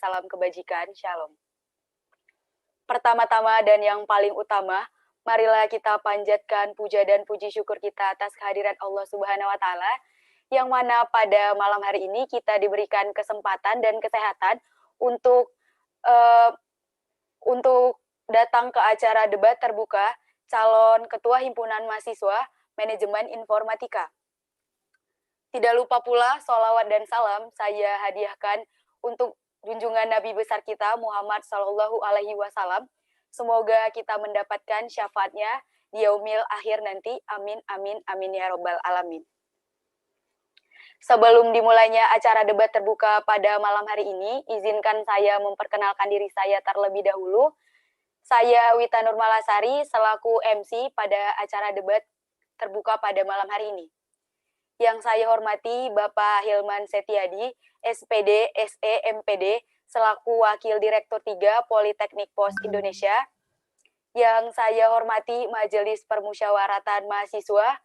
salam kebajikan, Shalom. Pertama-tama dan yang paling utama, marilah kita panjatkan puja dan puji syukur kita atas kehadiran Allah Subhanahu wa Ta'ala, yang mana pada malam hari ini kita diberikan kesempatan dan kesehatan untuk datang ke acara debat terbuka calon Ketua Himpunan Mahasiswa Manajemen Informatika. Tidak lupa pula sholawat dan salam saya hadiahkan untuk junjungan Nabi besar kita Muhammad Sallallahu Alaihi Wasallam. Semoga kita mendapatkan syafaatnya di yaumil akhir nanti. Amin, amin, amin ya robbal alamin. Sebelum dimulainya acara debat terbuka pada malam hari ini, izinkan saya memperkenalkan diri saya terlebih dahulu. Saya Wita Nurmalasari selaku MC pada acara debat terbuka pada malam hari ini. Yang saya hormati Bapak Hilman Setiadi, SPD, SE, MPD, selaku Wakil Direktur 3 Politeknik Pos Indonesia. Yang saya hormati Majelis Permusyawaratan Mahasiswa,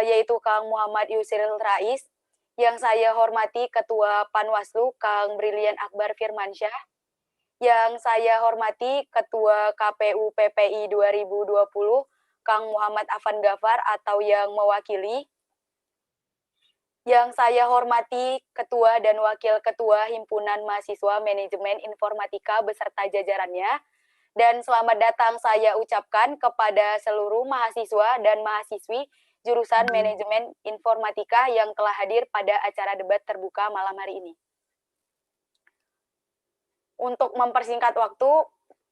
yaitu Kang Muhammad Yusril Rais. Yang saya hormati Ketua Panwaslu, Kang Brilian Akbar Firmansyah. Yang saya hormati Ketua KPU PPI 2020, Kang Muhammad Afan Ghaffar atau yang mewakili. Yang saya hormati Ketua dan Wakil Ketua Himpunan Mahasiswa Manajemen Informatika beserta jajarannya. Dan selamat datang saya ucapkan kepada seluruh mahasiswa dan mahasiswi jurusan Manajemen Informatika yang telah hadir pada acara debat terbuka malam hari ini. Untuk mempersingkat waktu,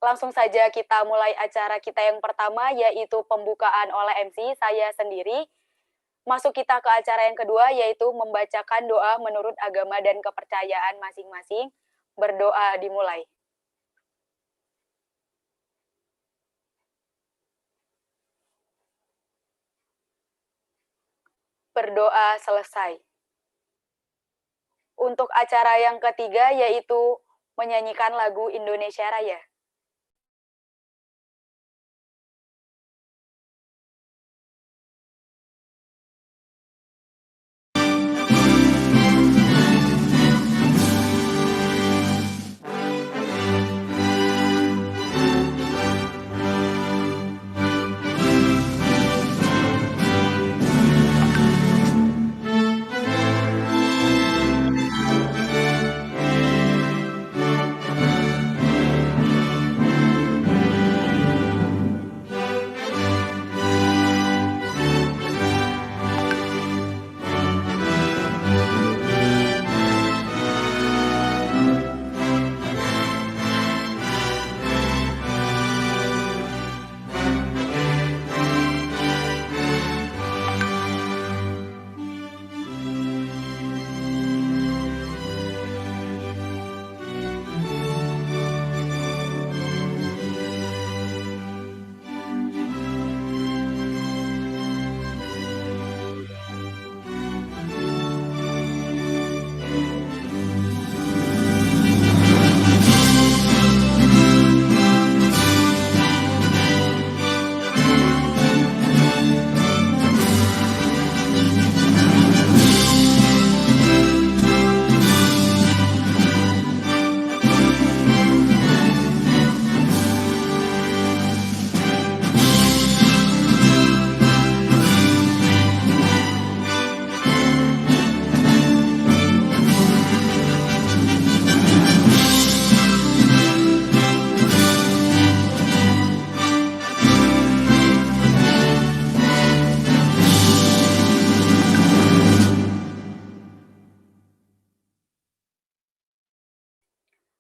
langsung saja kita mulai acara kita yang pertama, yaitu pembukaan oleh MC, saya sendiri. Masuk kita ke acara yang kedua, yaitu membacakan doa menurut agama dan kepercayaan masing-masing. Berdoa dimulai. Berdoa selesai. Untuk acara yang ketiga, yaitu menyanyikan lagu Indonesia Raya.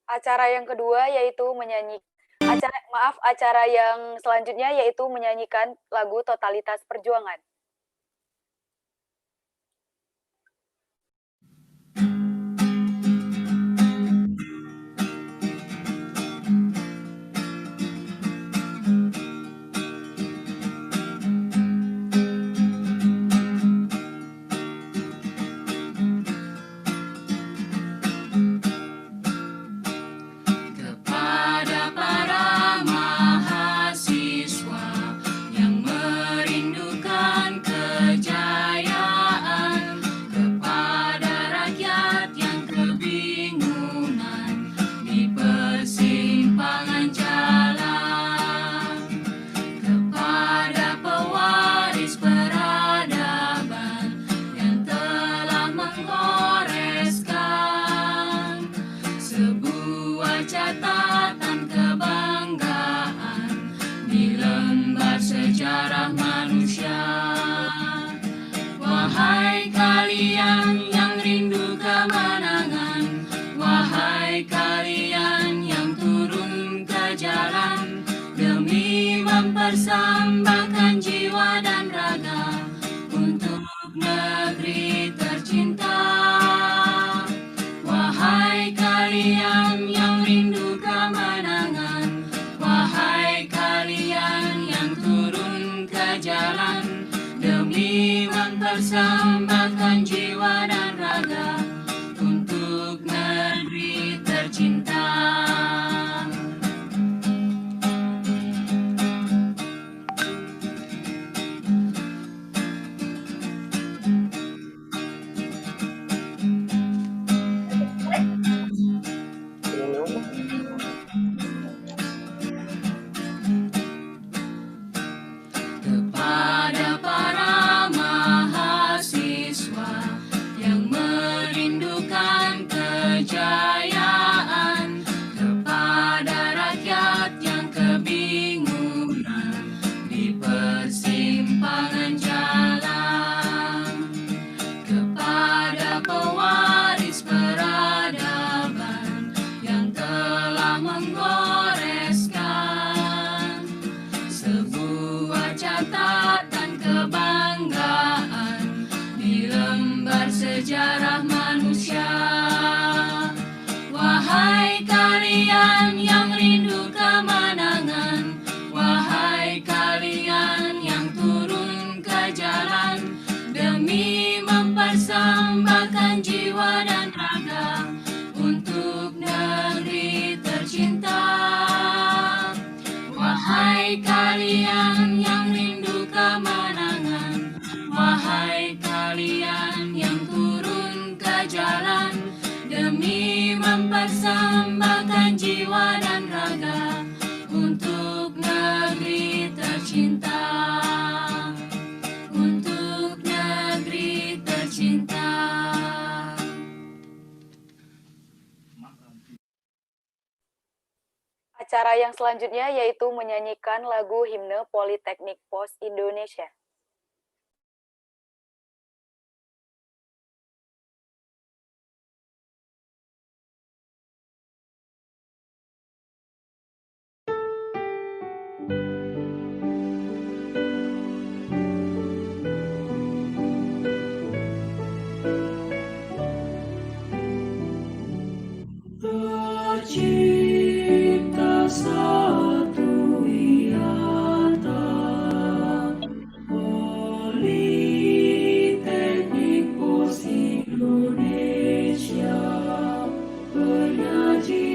Acara yang kedua yaitu acara yang selanjutnya yaitu menyanyikan lagu Totalitas Perjuangan. Kepada para mahasiswa yang merindukan catatan kebanggaan di lembar sejarah manusia. Wahai kalian yang rindu kemenangan, wahai kalian yang turun ke jalan demi mempersembahkan jiwa dan raga untuk negeri tercinta. Wahai kalian yang rindu kemenangan, wahai kalian yang turun ke jalan demi mempersembahkan jiwa dan raga untuk negeri tercinta. Kepada para mahasiswa yang merindukan kejayaan, kepada rakyat yang kebingungan di persimpangan jalan, kepada pewaris peradaban yang telah menggoreskan sebuah catatan kebanggaan di lembar sejarah manusia. Wahai kalian yang rindu kemenangan, wahai kalian yang turun ke jalan demi mempersembahkan jiwa dan raga untuk negeri tercinta. Wahai kalian yang rindu kemenangan, wahai kalian yang turun ke jalan demi mempersembahkan jiwa dan raga untuk negeri tercinta, untuk negeri tercinta. Acara yang selanjutnya yaitu menyanyikan lagu himne Politeknik Pos Indonesia. Tercipta satu ikatan Politeknik Pos Indonesia, penyaji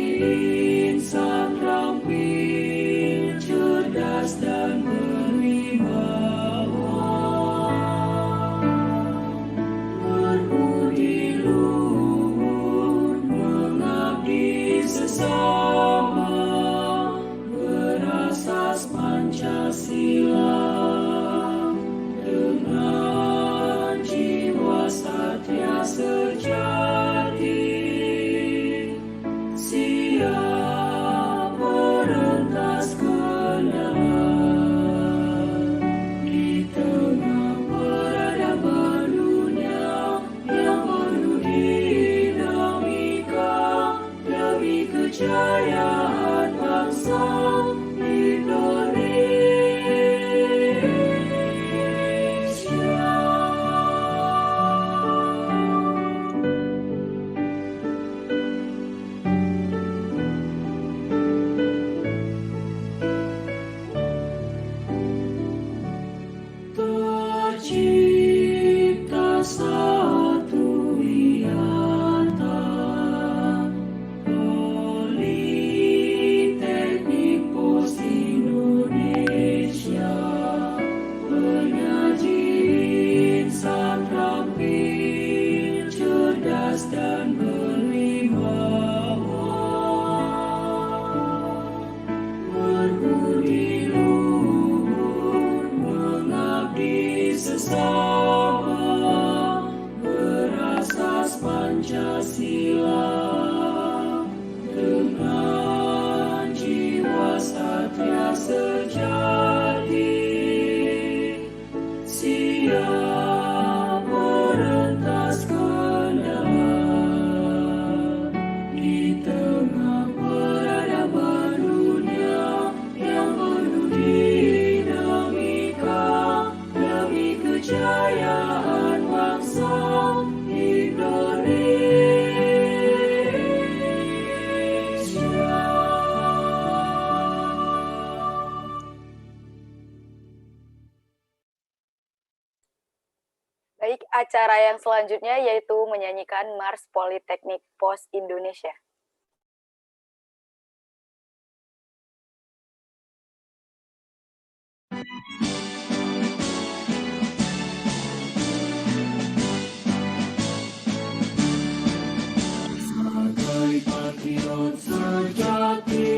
insan ramping, cerdas dan berwibawa, berbudi luhur, mengabdi sesama, berasas Pancasila, dengan jiwa satria sejati, siap merentas kenalan di tengah peradaban dunia yang penuh dinamika demi kejayaan bangsa Indonesia. Tercipta satu ikatan Politeknik acara yang selanjutnya yaitu menyanyikan Mars Politeknik Pos Indonesia. Sebagai patriot sejati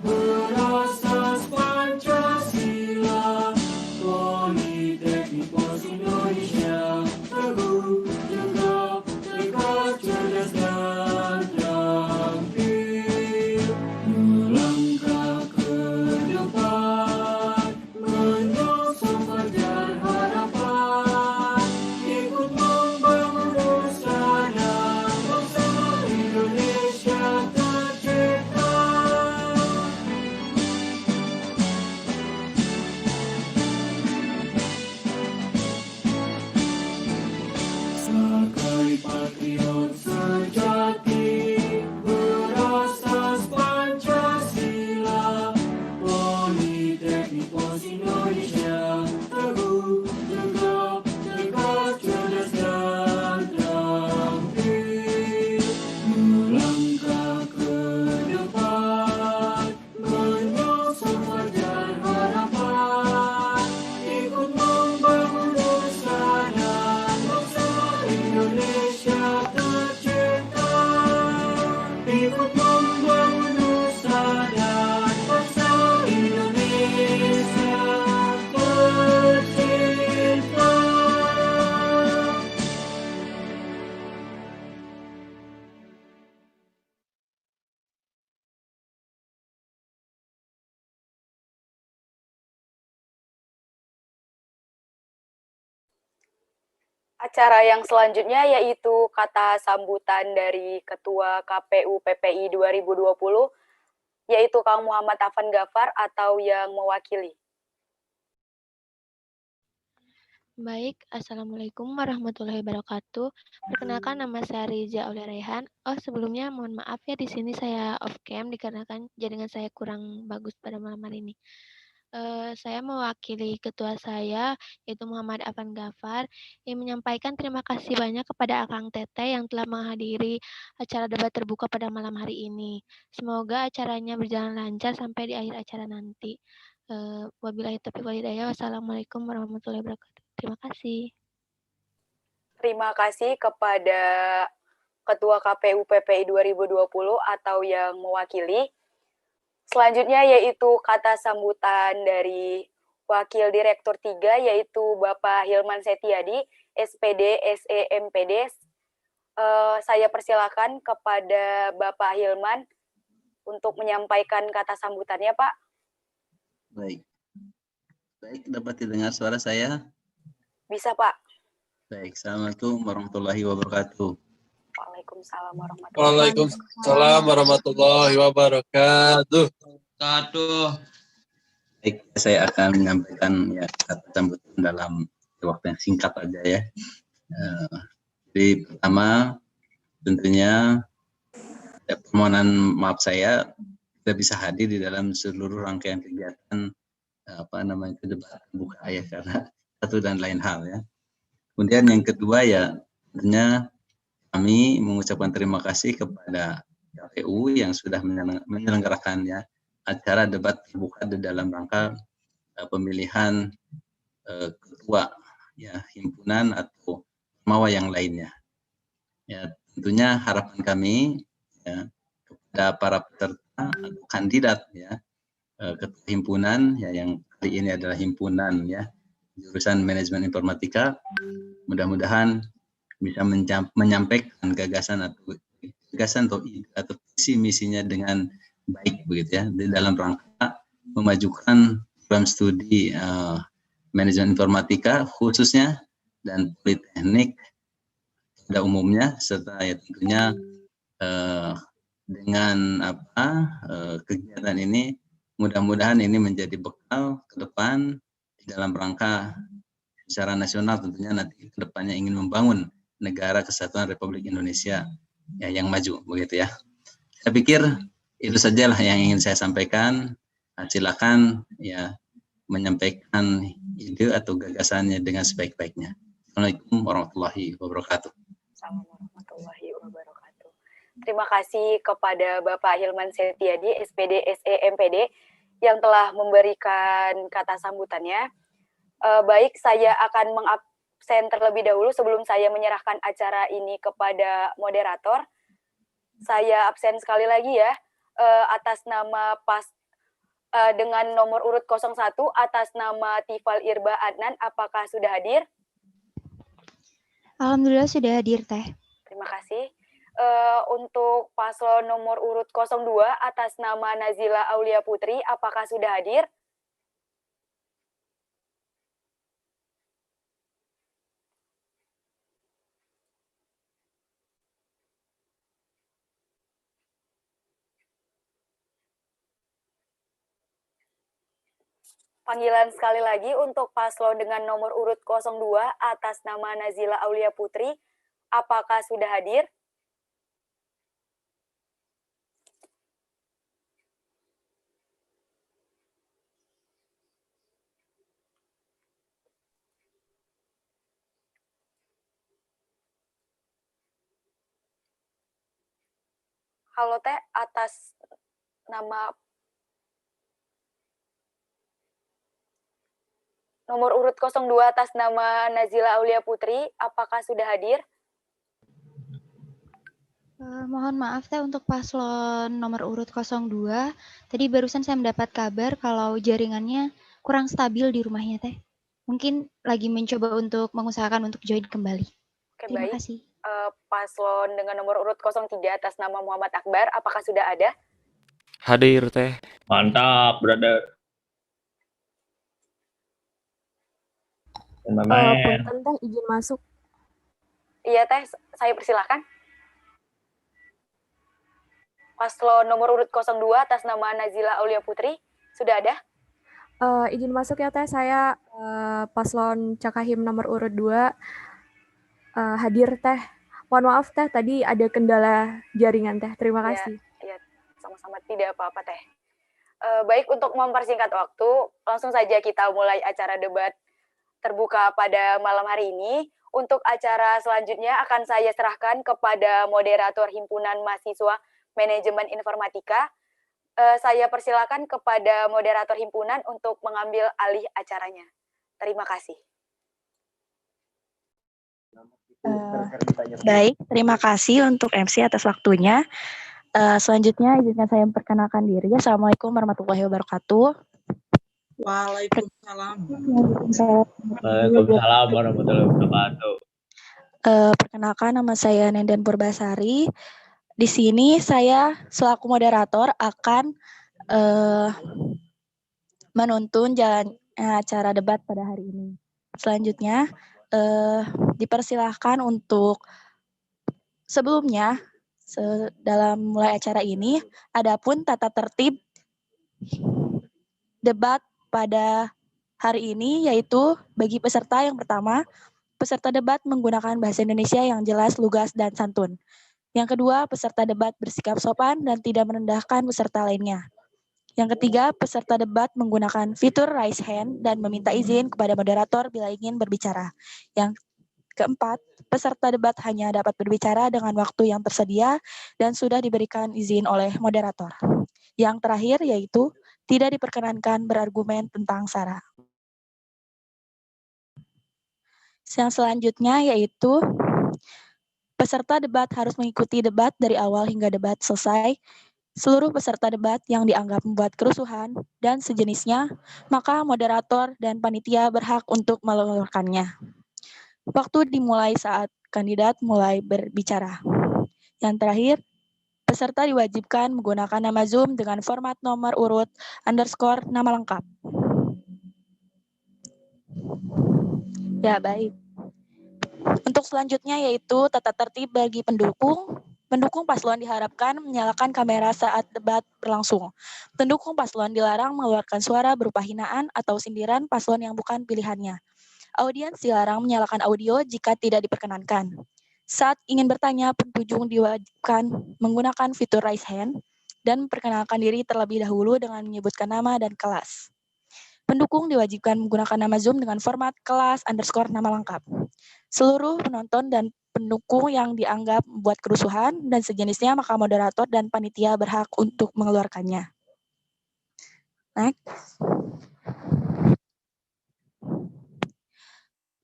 berasas Pancasila, Politeknik Pos Indonesia teguh, tegap, tegar, cerdas dan terampil melangkah ke depan, menyongsong fajar harapan, ikut membangun nusa dan bangsa Indonesia tercipta. Sebagai patriot sejati berasas Pancasila, Politeknik Pos Indonesia teguh, tegap, tegar, cerdas dan terampil melangkah ke depan, menyongsong fajar harapan, ikut membangun nusa dan bangsa Indonesia tercipta. Ikut membangun nusa dan bangsa Indonesia tercipta. Acara yang selanjutnya yaitu kata sambutan dari Ketua KPU PPI 2020, yaitu Kang Muhammad Afan Ghaffar atau yang mewakili. Baik, Assalamualaikum warahmatullahi wabarakatuh. Perkenalkan, nama saya Riza Aulia Rehan. Sebelumnya mohon maaf ya, di sini saya off cam dikarenakan jaringan saya kurang bagus pada malam hari ini. Saya mewakili ketua saya, yaitu Muhammad Afan Ghaffar, yang menyampaikan terima kasih banyak kepada Akang Teteh yang telah menghadiri acara debat terbuka pada malam hari ini. Semoga acaranya berjalan lancar sampai di akhir acara nanti. Wabillahi taufiq wal hidayah. Wassalamualaikum warahmatullahi wabarakatuh. Terima kasih. Terima kasih kepada Ketua KPU PPI 2020 atau yang mewakili. Selanjutnya yaitu kata sambutan dari Wakil Direktur 3 yaitu Bapak Hilman Setiadi, SPD, SE, MPD. Saya persilakan kepada Bapak Hilman untuk menyampaikan kata sambutannya, Pak. Baik, dapat didengar suara saya? Bisa, Pak. Baik, Assalamualaikum warahmatullahi wabarakatuh. Waalaikumsalam warahmatullahi wabarakatuh. Waalaikumsalam warahmatullahi wabarakatuh. Baik, saya akan menyampaikan ya kata sambutan dalam waktu yang singkat aja ya. Jadi pertama tentunya permohonan maaf saya tidak bisa hadir di dalam seluruh rangkaian kegiatan debat terbuka ya karena satu dan lain hal ya. Kemudian yang kedua ya tentunya kami mengucapkan terima kasih kepada KPU yang sudah menyelenggarakan ya acara debat terbuka di dalam rangka pemilihan ketua ya himpunan atau mawa yang lainnya. Ya tentunya harapan kami ya kepada para peserta atau kandidat ya ketua himpunan ya yang kali ini adalah himpunan ya jurusan manajemen informatika, mudah-mudahan bisa menyampaikan gagasan atau visi misinya dengan baik begitu ya di dalam rangka memajukan program studi manajemen informatika khususnya dan politeknik pada umumnya serta ya tentunya dengan kegiatan ini mudah-mudahan ini menjadi bekal ke depan di dalam rangka secara nasional tentunya nanti ke depannya ingin membangun negara kesatuan Republik Indonesia ya yang maju begitu ya. Saya pikir itu sajalah yang ingin saya sampaikan. Silakan ya menyampaikan ide atau gagasannya dengan sebaik-baiknya. Terima Assalamualaikum warahmatullahi wabarakatuh. Assalamualaikum warahmatullahi wabarakatuh. Terima kasih kepada Bapak Hilman Setiadi, SPD SEMPD, yang telah memberikan kata sambutannya. Baik, saya akan mengabsen terlebih dahulu sebelum saya menyerahkan acara ini kepada moderator. Saya absen sekali lagi ya, atas nama dengan nomor urut 01 atas nama Tifal Irba Adnan, apakah sudah hadir? Alhamdulillah sudah hadir, Teh. Terima kasih. Untuk paslon nomor urut 02 atas nama Nazila Aulia Putri, apakah sudah hadir? Panggilan sekali lagi untuk paslon dengan nomor urut 02 atas nama Nazila Aulia Putri, apakah sudah hadir? Halo Teh, atas nama nomor urut 02 atas nama Nazila Aulia Putri, apakah sudah hadir? Mohon maaf, Teh, untuk paslon nomor urut 02. Tadi barusan saya mendapat kabar kalau jaringannya kurang stabil di rumahnya, Teh. Mungkin lagi mencoba untuk mengusahakan untuk join kembali. Oke, Terima baik. kasih. Paslon dengan nomor urut 03 atas nama Muhammad Akbar, apakah sudah ada? Hadir, Teh. Mantap, brother. Punten Teh, izin masuk. Iya Teh, saya persilahkan. Paslon nomor urut 02 atas nama Nazila Aulia Putri, sudah ada? Izin masuk ya Teh, saya paslon Cakahim nomor urut 2 hadir Teh. Mohon maaf Teh, tadi ada kendala jaringan Teh. Terima kasih. Iya, sama-sama, tidak apa-apa Teh. Baik, untuk mempersingkat waktu, langsung saja kita mulai acara debat terbuka pada malam hari ini. Untuk acara selanjutnya akan saya serahkan kepada moderator Himpunan Mahasiswa Manajemen Informatika. Saya persilakan kepada moderator himpunan untuk mengambil alih acaranya. Terima kasih. Baik, terima kasih untuk MC atas waktunya. Selanjutnya izinkan saya memperkenalkan diri. Assalamualaikum warahmatullahi wabarakatuh. Waalaikumsalam. Waalaikumsalam warahmatullahi wabarakatuh. Perkenalkan, nama saya Nenden Purbasari. Di sini saya selaku moderator akan menuntun jalan acara debat pada hari ini. Selanjutnya dipersilahkan untuk sebelumnya dalam mulai acara ini, adapun tata tertib debat pada hari ini yaitu bagi peserta yang pertama, peserta debat menggunakan bahasa Indonesia yang jelas, lugas, dan santun. Yang kedua, peserta debat bersikap sopan dan tidak merendahkan peserta lainnya. Yang ketiga, peserta debat menggunakan fitur raise hand dan meminta izin kepada moderator bila ingin berbicara. Yang keempat, peserta debat hanya dapat berbicara dengan waktu yang tersedia dan sudah diberikan izin oleh moderator. Yang terakhir yaitu tidak diperkenankan berargumen tentang SARA. Yang selanjutnya yaitu peserta debat harus mengikuti debat dari awal hingga debat selesai. Seluruh peserta debat yang dianggap membuat kerusuhan dan sejenisnya, maka moderator dan panitia berhak untuk melaporkannya. Waktu dimulai saat kandidat mulai berbicara. Yang terakhir, peserta diwajibkan menggunakan nama Zoom dengan format nomor urut _ nama lengkap. Ya, baik. Untuk selanjutnya yaitu tata tertib bagi pendukung. Pendukung paslon diharapkan menyalakan kamera saat debat berlangsung. Pendukung paslon dilarang mengeluarkan suara berupa hinaan atau sindiran paslon yang bukan pilihannya. Audiens dilarang menyalakan audio jika tidak diperkenankan. Saat ingin bertanya, pengunjung diwajibkan menggunakan fitur raise hand dan memperkenalkan diri terlebih dahulu dengan menyebutkan nama dan kelas. Pendukung diwajibkan menggunakan nama Zoom dengan format kelas _ nama lengkap. Seluruh penonton dan pendukung yang dianggap membuat kerusuhan dan sejenisnya, maka moderator dan panitia berhak untuk mengeluarkannya. Next.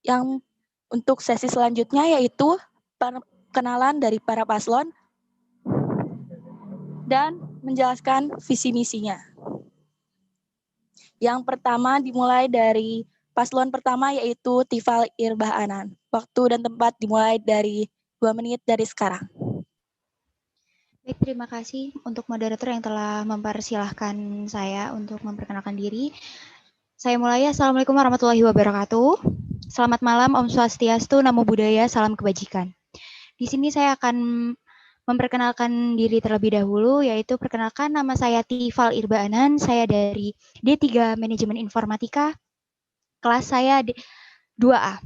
Yang untuk sesi selanjutnya yaitu perkenalan dari para paslon dan menjelaskan visi misinya. Yang pertama dimulai dari paslon pertama yaitu Tifal Irbah Anan. Waktu dan tempat dimulai dari 2 menit dari sekarang. Baik, terima kasih untuk moderator yang telah mempersilahkan saya untuk memperkenalkan diri. Saya mulai. Assalamualaikum warahmatullahi wabarakatuh. Selamat malam, Om Swastiastu, Namo Buddhaya, salam kebajikan. Di sini saya akan memperkenalkan diri terlebih dahulu, yaitu perkenalkan nama saya Tifal Irbah Anan, saya dari D3 Manajemen Informatika, kelas saya 2A.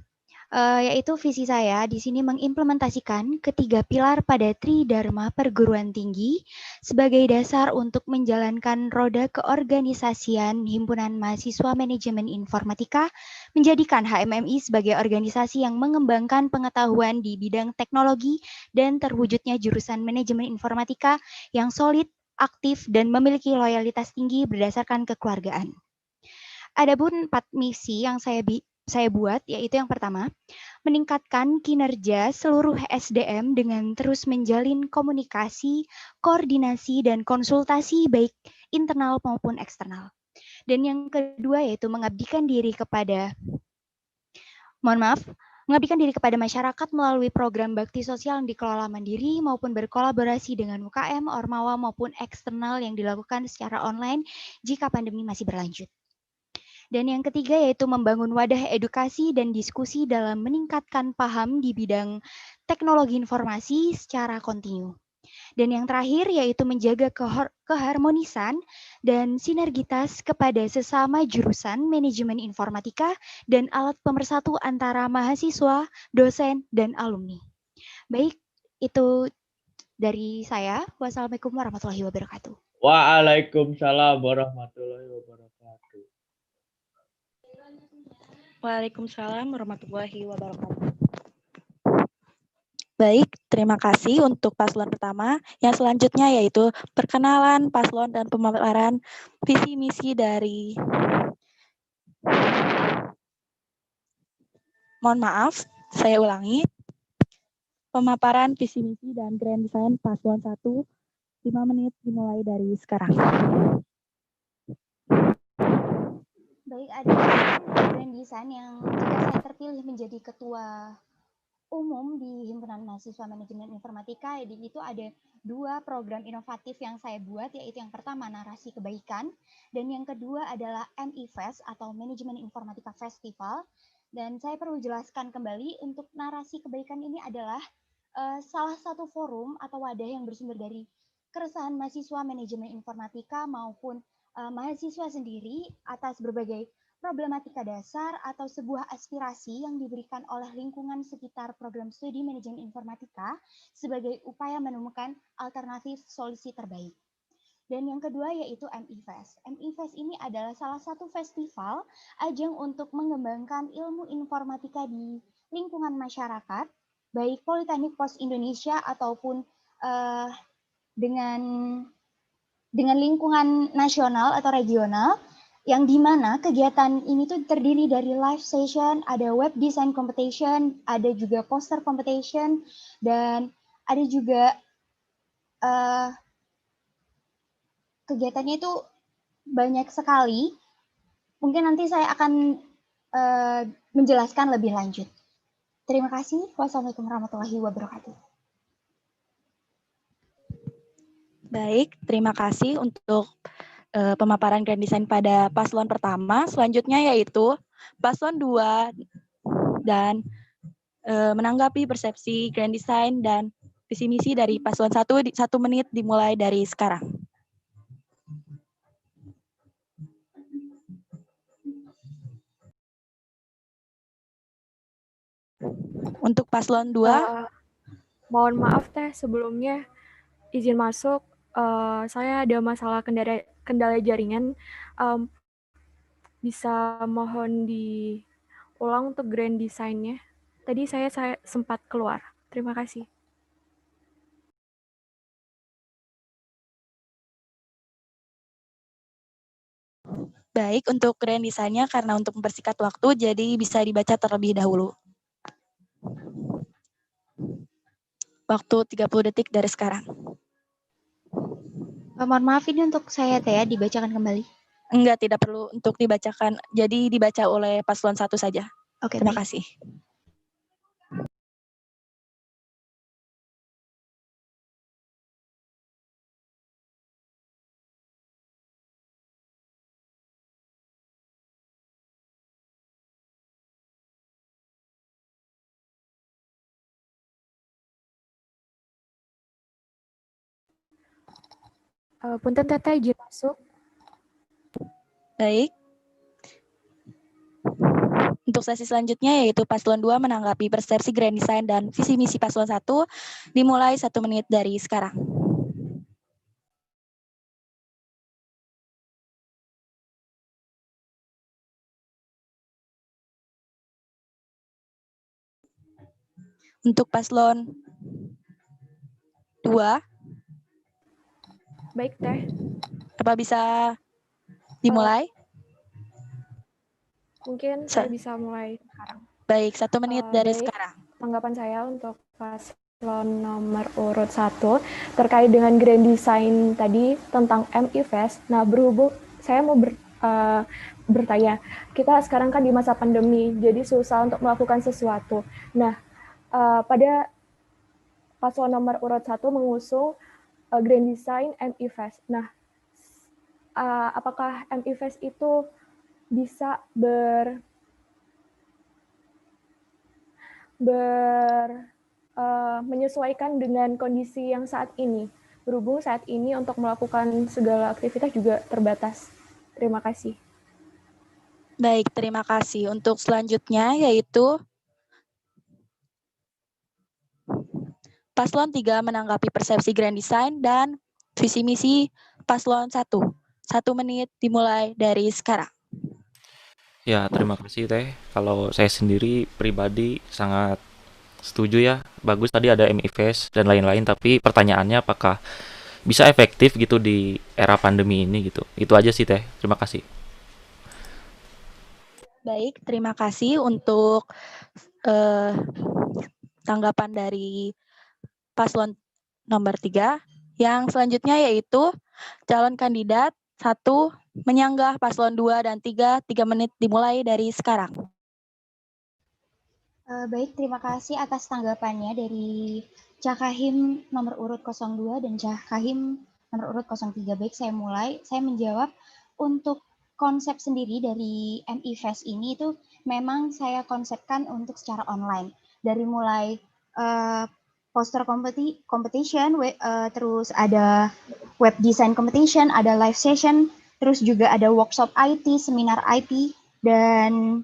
Yaitu visi saya di sini mengimplementasikan ketiga pilar pada Tridharma perguruan tinggi sebagai dasar untuk menjalankan roda keorganisasian Himpunan Mahasiswa Manajemen Informatika, menjadikan HMMI sebagai organisasi yang mengembangkan pengetahuan di bidang teknologi dan terwujudnya jurusan manajemen informatika yang solid, aktif, dan memiliki loyalitas tinggi berdasarkan kekeluargaan. Adapun 4 misi yang saya buat, yaitu yang pertama, meningkatkan kinerja seluruh SDM dengan terus menjalin komunikasi, koordinasi, dan konsultasi baik internal maupun eksternal. Dan yang kedua yaitu mengabdikan diri kepada masyarakat melalui program bakti sosial yang dikelola mandiri maupun berkolaborasi dengan UKM, Ormawa maupun eksternal yang dilakukan secara online jika pandemi masih berlanjut. Dan yang ketiga yaitu membangun wadah edukasi dan diskusi dalam meningkatkan paham di bidang teknologi informasi secara kontinu. Dan yang terakhir yaitu menjaga keharmonisan dan sinergitas kepada sesama jurusan manajemen informatika dan alat pemersatu antara mahasiswa, dosen, dan alumni. Baik, itu dari saya. Wassalamualaikum warahmatullahi wabarakatuh. Waalaikumsalam warahmatullahi wabarakatuh. Waalaikumsalam warahmatullahi wabarakatuh. Baik, terima kasih untuk paslon pertama. Yang selanjutnya yaitu perkenalan paslon dan pemaparan visi misi dari... Mohon maaf, saya ulangi. Pemaparan visi misi dan grand design paslon 1, 5 menit dimulai dari sekarang. Baik, ada grand design yang jika saya terpilih menjadi ketua umum di Himpunan Mahasiswa Manajemen Informatika, itu ada 2 program inovatif yang saya buat, yaitu yang pertama narasi kebaikan, dan yang kedua adalah MIFest atau Manajemen Informatika Festival. Dan saya perlu jelaskan kembali, untuk narasi kebaikan ini adalah salah satu forum atau wadah yang bersumber dari keresahan mahasiswa manajemen informatika maupun mahasiswa sendiri atas berbagai problematika dasar atau sebuah aspirasi yang diberikan oleh lingkungan sekitar program studi manajemen informatika sebagai upaya menemukan alternatif solusi terbaik. Dan yang kedua yaitu MIFest. MIFest ini adalah salah satu festival ajang untuk mengembangkan ilmu informatika di lingkungan masyarakat, baik Politeknik Pos Indonesia ataupun dengan lingkungan nasional atau regional, yang dimana kegiatan ini tuh terdiri dari live session, ada web design competition, ada juga poster competition, dan ada juga kegiatannya itu banyak sekali. Mungkin nanti saya akan menjelaskan lebih lanjut. Terima kasih. Wassalamualaikum warahmatullahi wabarakatuh. Baik, terima kasih untuk pemaparan grand design pada paslon pertama. Selanjutnya yaitu paslon 2 dan menanggapi persepsi grand design dan visi misi dari paslon 1 1 menit dimulai dari sekarang. Untuk paslon 2, mohon maaf Teh, sebelumnya izin masuk. Saya ada masalah kendala jaringan. bisa mohon diulang untuk grand design-nya. Tadi saya sempat keluar. Terima kasih. Baik, untuk grand design-nya karena untuk mempersingkat waktu, jadi bisa dibaca terlebih dahulu. Waktu 30 detik dari sekarang. Mohon maaf ini untuk saya Teh ya, dibacakan kembali. Enggak, tidak perlu untuk dibacakan. Jadi dibaca oleh paslon 1 saja. Oke, Terima baik. kasih. Punten Teteh izin masuk. Baik. Untuk sesi selanjutnya yaitu paslon 2 menanggapi persepsi grand design dan visi misi paslon 1 dimulai 1 menit dari sekarang. Untuk paslon 2, Baik Teh. apa bisa dimulai? Mungkin saya bisa mulai sekarang. Baik, 1 menit dari Baik, sekarang. tanggapan saya untuk paslon nomor urut 1 terkait dengan grand design tadi tentang MIFest. Nah, berhubung saya mau bertanya, kita sekarang kan di masa pandemi, jadi susah untuk melakukan sesuatu. Nah, pada paslon nomor urut 1 mengusung grand design MIFest. Nah, apakah MIFest itu bisa menyesuaikan dengan kondisi yang saat ini. Berhubung saat ini untuk melakukan segala aktivitas juga terbatas. Terima kasih. Baik, terima kasih. Untuk selanjutnya yaitu paslon 3 menanggapi persepsi grand design dan visi misi paslon 1. 1 menit dimulai dari sekarang. Ya, terima kasih Teh. Kalau saya sendiri pribadi sangat setuju ya. Bagus tadi ada MIFest dan lain-lain, tapi pertanyaannya apakah bisa efektif gitu di era pandemi ini gitu. Itu aja sih Teh. Terima kasih. Baik, terima kasih untuk tanggapan dari paslon nomor 3. Yang selanjutnya yaitu calon kandidat 1 menyanggah paslon 2 dan 3, 3 menit dimulai dari sekarang. Baik, terima kasih atas tanggapannya dari Cakahim nomor urut 02 dan Cakahim nomor urut 03. Baik, saya mulai. Saya menjawab untuk konsep sendiri dari MIFest ini itu memang saya konsepkan untuk secara online. Dari mulai poster competition, terus ada web design competition, ada live session, terus juga ada workshop IT, seminar IT, dan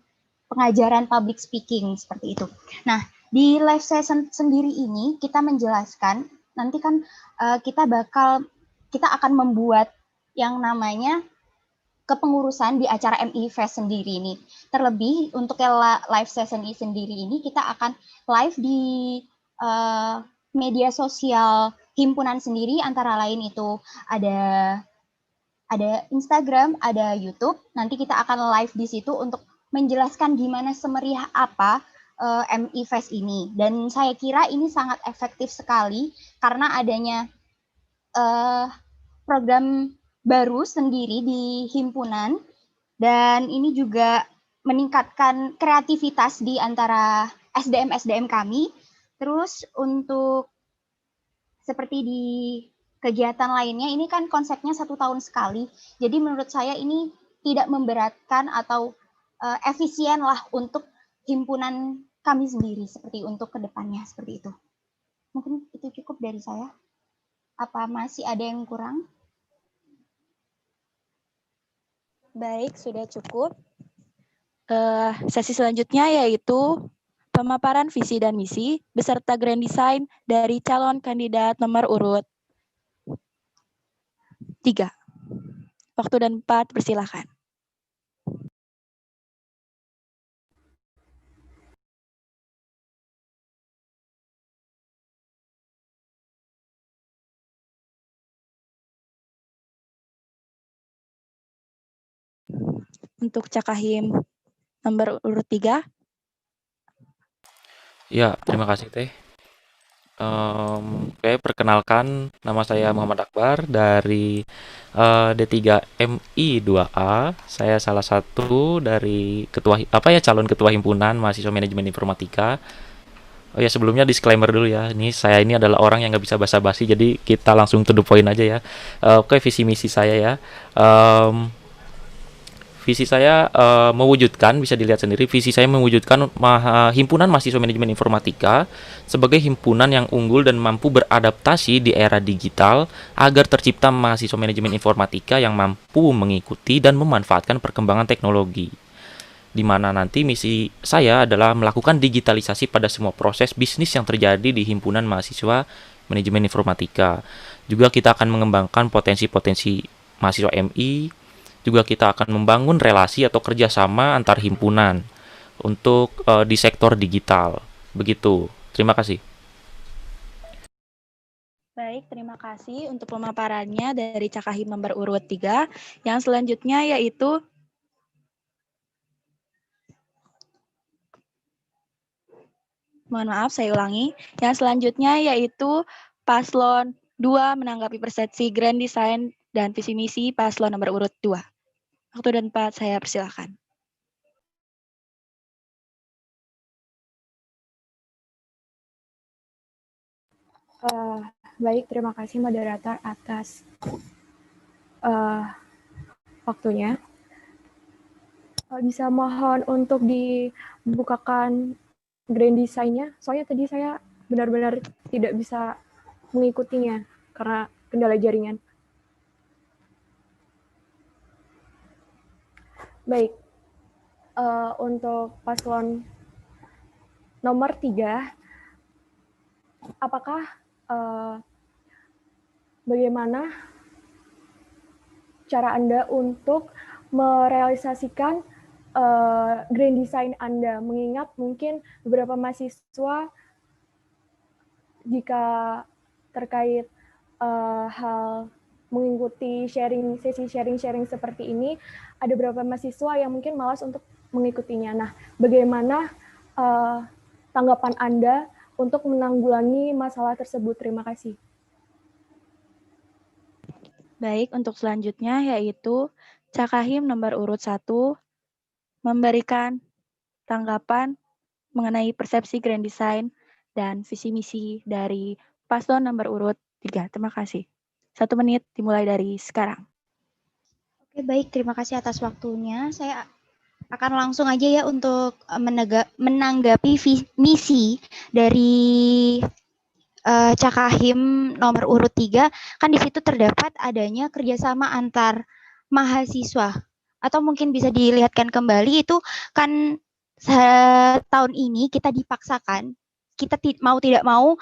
pengajaran public speaking seperti itu. Nah, di live session sendiri ini kita menjelaskan nanti kan kita akan membuat yang namanya kepengurusan di acara MIFest sendiri ini. Terlebih untuk live session ini sendiri ini kita akan live di media sosial himpunan sendiri, antara lain itu ada Instagram, ada YouTube. Nanti kita akan live di situ untuk menjelaskan gimana semeriah apa MIFest ini. Dan saya kira ini sangat efektif sekali karena adanya program baru sendiri di himpunan, dan ini juga meningkatkan kreativitas di antara SDM-SDM kami. Terus untuk seperti di kegiatan lainnya, ini kan konsepnya 1 tahun sekali. Jadi menurut saya ini tidak memberatkan atau efisien lah untuk himpunan kami sendiri, seperti untuk kedepannya, seperti itu. Mungkin itu cukup dari saya. Apa masih ada yang kurang? Baik, sudah cukup. Sesi selanjutnya yaitu pemaparan visi dan misi beserta grand design dari calon kandidat nomor urut 3. Waktu dan 4, persilakan. untuk Cakahim nomor urut 3. Ya, terima kasih Teh. Oke, perkenalkan nama saya Muhammad Akbar dari D3MI 2A. Saya salah satu dari calon ketua himpunan mahasiswa manajemen informatika. Oh ya, sebelumnya disclaimer dulu ya. Saya ini adalah orang yang nggak bisa basa-basi, jadi kita langsung to the point aja ya. Oke, visi misi saya ya. Visi saya mewujudkan, bisa dilihat sendiri, visi saya mewujudkan himpunan mahasiswa manajemen informatika sebagai himpunan yang unggul dan mampu beradaptasi di era digital agar tercipta mahasiswa manajemen informatika yang mampu mengikuti dan memanfaatkan perkembangan teknologi. Di mana nanti misi saya adalah melakukan digitalisasi pada semua proses bisnis yang terjadi di himpunan mahasiswa manajemen informatika. Juga kita akan mengembangkan potensi-potensi mahasiswa MI. Juga kita akan membangun relasi atau kerjasama antar himpunan untuk di sektor digital. Begitu. Terima kasih. Baik, terima kasih untuk pemaparannya dari Cakahim nomor urut 3. Yang selanjutnya yaitu mohon maaf, saya ulangi. Yang selanjutnya yaitu Paslon 2 menanggapi persepsi Grand Design dan visi misi Paslon nomor urut 2. Waktu dan tempat saya persilakan. Baik, terima kasih moderator atas waktunya. Bisa mohon untuk dibukakan grand design-nya, soalnya tadi saya benar-benar tidak bisa mengikutinya karena kendala jaringan. Baik, untuk paslon nomor 3, apakah bagaimana cara Anda untuk merealisasikan grand design Anda, mengingat mungkin beberapa mahasiswa jika terkait hal mengikuti sesi sharing seperti ini, ada beberapa mahasiswa yang mungkin malas untuk mengikutinya. Nah, bagaimana tanggapan Anda untuk menanggulangi masalah tersebut? Terima kasih. Baik, untuk selanjutnya yaitu Cakahim nomor urut 1 memberikan tanggapan mengenai persepsi grand design dan visi misi dari paslon nomor urut 3. Terima kasih. 1 menit dimulai dari sekarang. Oke, baik. Terima kasih atas waktunya. Saya akan langsung aja ya untuk menanggapi misi dari Cakahim nomor urut 3. Kan di situ terdapat adanya kerjasama antar mahasiswa. Atau mungkin bisa dilihatkan kembali, itu kan tahun ini kita dipaksakan, kita mau tidak mau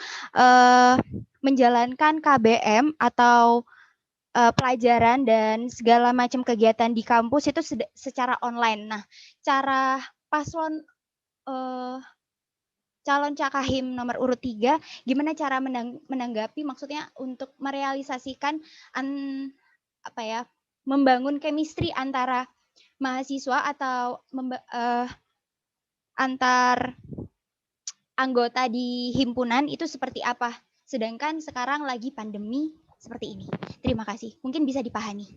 menjalankan KBM atau pelajaran dan segala macam kegiatan di kampus itu secara online. Nah, cara paslon calon Cakahim nomor urut 3, gimana cara menanggapi, maksudnya untuk merealisasikan membangun chemistry antara mahasiswa atau antar anggota di himpunan itu seperti apa? Sedangkan sekarang lagi pandemi seperti ini. Terima kasih. Mungkin bisa dipahami.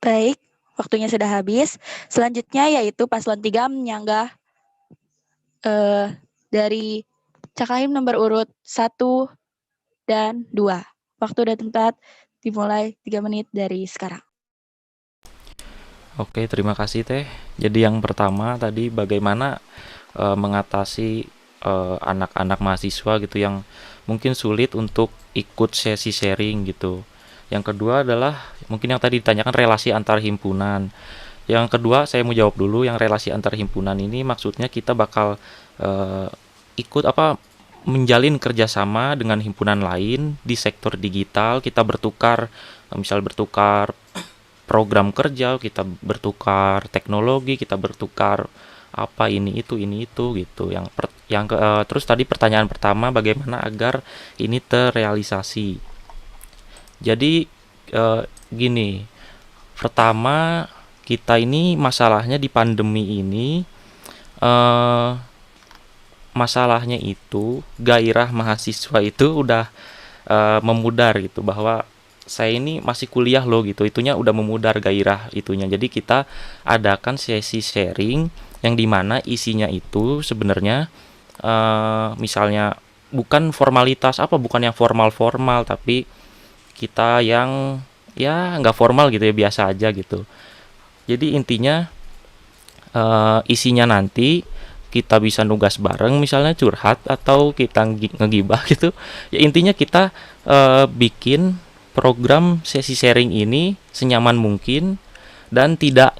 Baik, waktunya sudah habis. Selanjutnya yaitu paslon 3 menyanggah dari Cakahim nomor urut 1 dan 2. Waktu dan tempat dimulai 3 menit dari sekarang. Oke, terima kasih Teh. Jadi yang pertama tadi bagaimana mengatasi anak-anak mahasiswa gitu yang mungkin sulit untuk ikut sesi sharing gitu. Yang kedua adalah mungkin yang tadi ditanyakan relasi antar himpunan. Yang kedua saya mau jawab dulu, yang relasi antar himpunan ini maksudnya kita bakal menjalin kerjasama dengan himpunan lain di sektor digital. Kita bertukar, misal bertukar program kerja, kita bertukar teknologi, kita bertukar ini itu gitu. Terus tadi pertanyaan pertama, bagaimana agar ini terrealisasi. Jadi gini, pertama kita ini masalahnya di pandemi ini, eh, masalahnya itu gairah mahasiswa itu udah memudar gitu, bahwa saya ini masih kuliah loh gitu, itunya udah memudar gairah itunya. Jadi kita adakan sesi sharing yang dimana isinya itu sebenarnya misalnya bukan formalitas apa, bukan yang formal-formal, tapi kita yang ya nggak formal gitu ya, biasa aja gitu. Jadi intinya isinya nanti kita bisa nugas bareng, misalnya curhat atau kita ngegibah gitu. Ya intinya kita bikin program sesi sharing ini senyaman mungkin dan tidak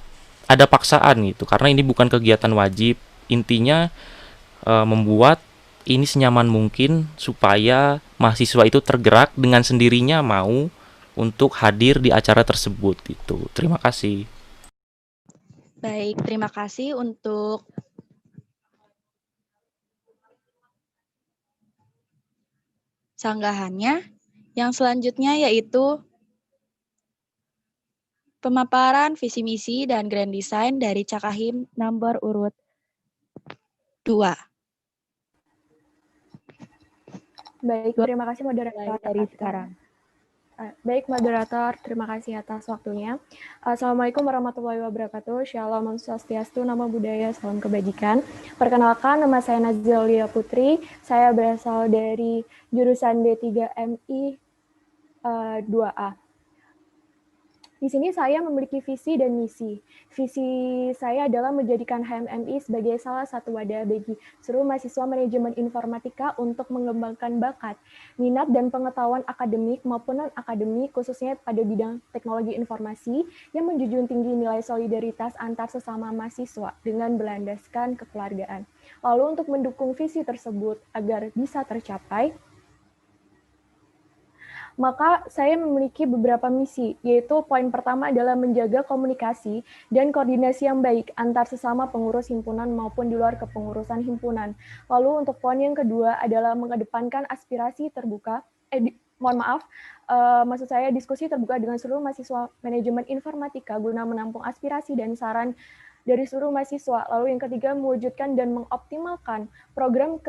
ada paksaan gitu, karena ini bukan kegiatan wajib. Intinya membuat ini senyaman mungkin supaya mahasiswa itu tergerak dengan sendirinya mau untuk hadir di acara tersebut gitu. Terima kasih. Baik, terima kasih untuk sanggahannya. Yang selanjutnya yaitu pemaparan visi misi dan grand design dari Cakahim nomor urut 2. Baik, terima kasih moderator. Dari sekarang. Baik, moderator, terima kasih atas waktunya. Assalamualaikum warahmatullahi wabarakatuh. Shalom, Om Swastiastu, Namo Buddhaya, salam kebajikan. Perkenalkan, nama saya Nazalia Putri. Saya berasal dari jurusan D3MI 2A. Di sini saya memiliki visi dan misi. Visi saya adalah menjadikan HMMI sebagai salah satu wadah bagi seluruh mahasiswa manajemen informatika untuk mengembangkan bakat, minat, dan pengetahuan akademik maupun non-akademik, khususnya pada bidang teknologi informasi yang menjunjung tinggi nilai solidaritas antar sesama mahasiswa dengan berlandaskan kekeluargaan. Lalu untuk mendukung visi tersebut agar bisa tercapai, maka saya memiliki beberapa misi, yaitu poin pertama adalah menjaga komunikasi dan koordinasi yang baik antar sesama pengurus himpunan maupun di luar kepengurusan himpunan. Lalu untuk poin yang kedua adalah mengedepankan aspirasi terbuka, maksud saya diskusi terbuka dengan seluruh mahasiswa manajemen informatika guna menampung aspirasi dan saran dari seluruh mahasiswa. Lalu yang ketiga, mewujudkan dan mengoptimalkan program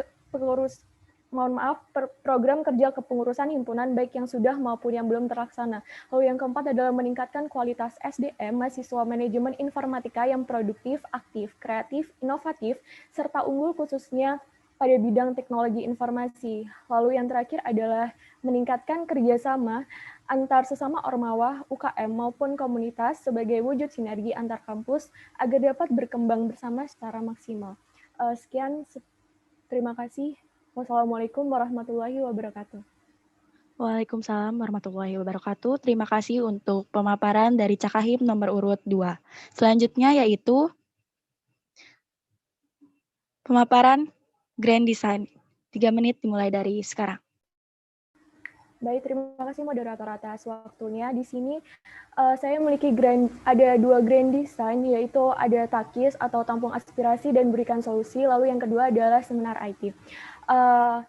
program kerja kepengurusan himpunan baik yang sudah maupun yang belum terlaksana. Lalu yang keempat adalah meningkatkan kualitas SDM mahasiswa manajemen informatika yang produktif, aktif, kreatif, inovatif, serta unggul khususnya pada bidang teknologi informasi. Lalu yang terakhir adalah meningkatkan kerjasama antar sesama ormawa, UKM maupun komunitas sebagai wujud sinergi antar kampus agar dapat berkembang bersama secara maksimal. Sekian, terima kasih. Wassalamualaikum warahmatullahi wabarakatuh. Waalaikumsalam warahmatullahi wabarakatuh. Terima kasih untuk pemaparan dari Cakahim nomor urut 2. Selanjutnya yaitu pemaparan grand design. 3 menit dimulai dari sekarang. Baik, terima kasih moderator atas waktunya. Di sini saya memiliki ada 2 grand design, yaitu ada TAKIS atau tampung aspirasi dan berikan solusi, lalu yang kedua adalah seminar IT.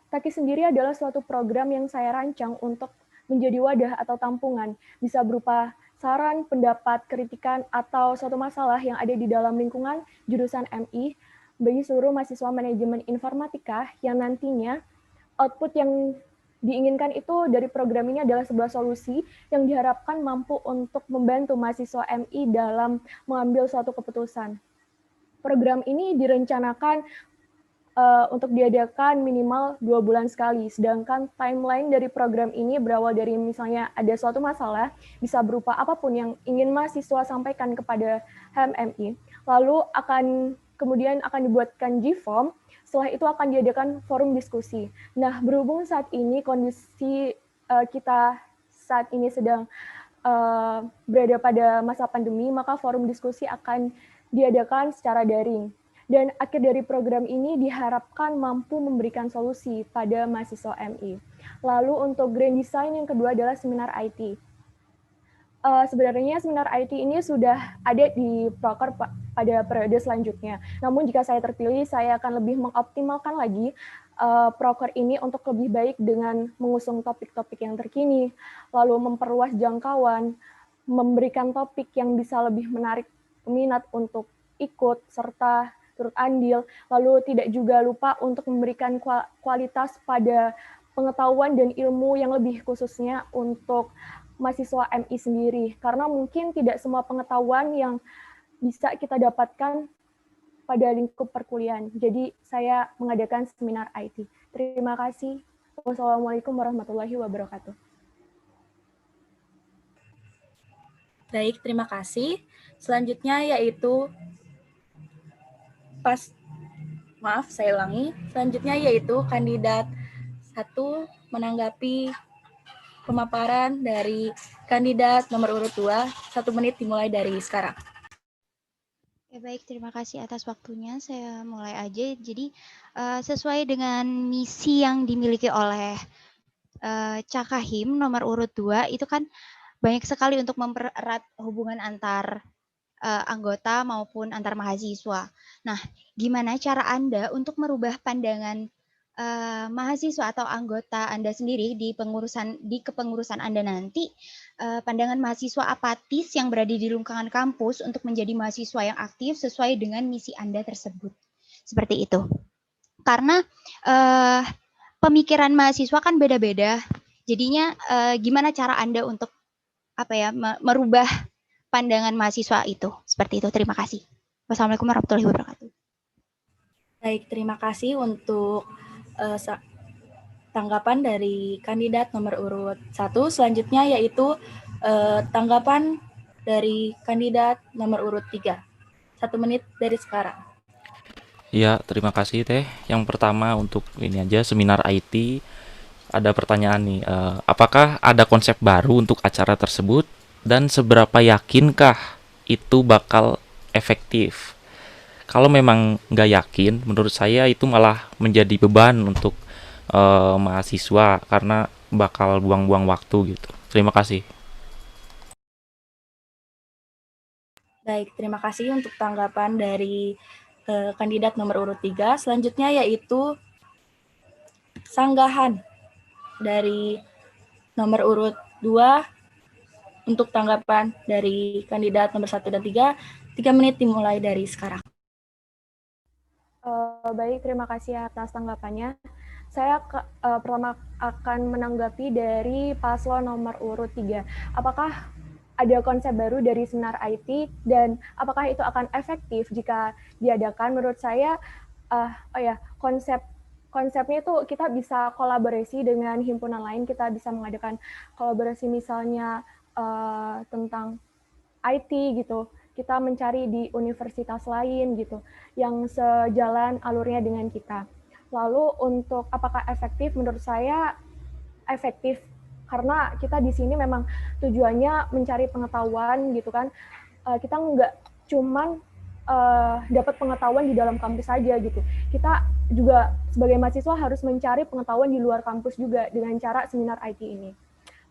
TAKIS sendiri adalah suatu program yang saya rancang untuk menjadi wadah atau tampungan, bisa berupa saran, pendapat, kritikan, atau suatu masalah yang ada di dalam lingkungan jurusan MI bagi seluruh mahasiswa manajemen informatika yang nantinya output yang diinginkan itu dari program ini adalah sebuah solusi yang diharapkan mampu untuk membantu mahasiswa MI dalam mengambil suatu keputusan. Program ini direncanakan untuk diadakan minimal 2 bulan sekali, sedangkan timeline dari program ini berawal dari misalnya ada suatu masalah, bisa berupa apapun yang ingin mahasiswa sampaikan kepada HMMI, lalu kemudian akan dibuatkan G-form. Setelah itu akan diadakan forum diskusi. Nah, berhubung saat ini kondisi kita saat ini sedang berada pada masa pandemi, maka forum diskusi akan diadakan secara daring. Dan akhir dari program ini diharapkan mampu memberikan solusi pada mahasiswa MI. Lalu untuk grand design yang kedua adalah seminar IT. Sebenarnya seminar IT ini sudah ada di proker pada periode selanjutnya. Namun jika saya terpilih, saya akan lebih mengoptimalkan lagi proker ini untuk lebih baik dengan mengusung topik-topik yang terkini, lalu memperluas jangkauan, memberikan topik yang bisa lebih menarik minat untuk ikut serta turut andil, lalu tidak juga lupa untuk memberikan kualitas pada pengetahuan dan ilmu yang lebih khususnya untuk mahasiswa MI sendiri, karena mungkin tidak semua pengetahuan yang bisa kita dapatkan pada lingkup perkuliahan. Jadi saya mengadakan seminar IT. Terima kasih. Wassalamualaikum warahmatullahi wabarakatuh. Baik, terima kasih. Selanjutnya yaitu saya ulangi. Selanjutnya yaitu kandidat 1 menanggapi pemaparan dari kandidat nomor urut 2. 1 menit dimulai dari sekarang. Ya, baik, terima kasih atas waktunya. Saya mulai aja. Jadi sesuai dengan misi yang dimiliki oleh Cakahim nomor urut 2 itu kan banyak sekali untuk mempererat hubungan antar anggota maupun antar mahasiswa. Nah, gimana cara Anda untuk merubah pandangan mahasiswa atau anggota Anda sendiri di kepengurusan Anda nanti, pandangan mahasiswa apatis yang berada di lingkungan kampus untuk menjadi mahasiswa yang aktif sesuai dengan misi Anda tersebut. Seperti itu. Karena pemikiran mahasiswa kan beda-beda. Jadinya gimana cara Anda untuk merubah pandangan mahasiswa itu? Seperti itu. Terima kasih. Wassalamualaikum warahmatullahi wabarakatuh. Baik, terima kasih untuk tanggapan dari kandidat nomor urut 1. Selanjutnya yaitu tanggapan dari kandidat nomor urut 3. 1 menit dari sekarang. Ya, terima kasih Teh. Yang pertama untuk ini aja seminar IT, ada pertanyaan nih, apakah ada konsep baru untuk acara tersebut dan seberapa yakinkah itu bakal efektif? Kalau memang nggak yakin, menurut saya itu malah menjadi beban untuk mahasiswa karena bakal buang-buang waktu gitu. Terima kasih. Baik, terima kasih untuk tanggapan dari kandidat nomor urut 3. Selanjutnya yaitu sanggahan dari nomor urut 2 untuk tanggapan dari kandidat nomor 1 dan 3. 3 menit dimulai dari sekarang. Baik, terima kasih atas tanggapannya. Saya pertama akan menanggapi dari paslon nomor urut 3. Apakah ada konsep baru dari seminar IT dan apakah itu akan efektif jika diadakan? Menurut saya, konsepnya itu kita bisa kolaborasi dengan himpunan lain, kita bisa mengadakan kolaborasi misalnya tentang IT gitu. Kita mencari di universitas lain gitu, yang sejalan alurnya dengan kita. Lalu untuk apakah efektif? Menurut saya efektif, karena kita di sini memang tujuannya mencari pengetahuan gitu kan. Kita nggak cuman dapat pengetahuan di dalam kampus saja gitu. Kita juga sebagai mahasiswa harus mencari pengetahuan di luar kampus juga dengan cara seminar IT ini.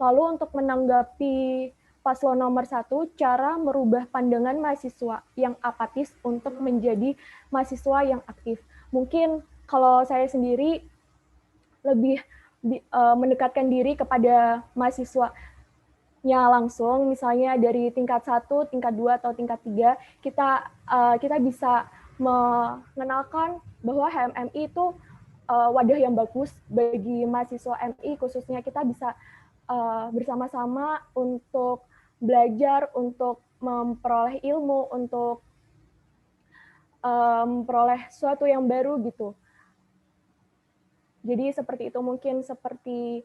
Lalu untuk menanggapi paslon nomor 1, cara merubah pandangan mahasiswa yang apatis untuk menjadi mahasiswa yang aktif. Mungkin kalau saya sendiri lebih mendekatkan diri kepada mahasiswanya langsung, misalnya dari tingkat 1, tingkat 2, atau tingkat 3, kita bisa mengenalkan bahwa HMMI itu wadah yang bagus bagi mahasiswa MI, khususnya kita bisa bersama-sama untuk belajar, untuk memperoleh ilmu, untuk memperoleh sesuatu yang baru gitu. Jadi seperti itu, mungkin seperti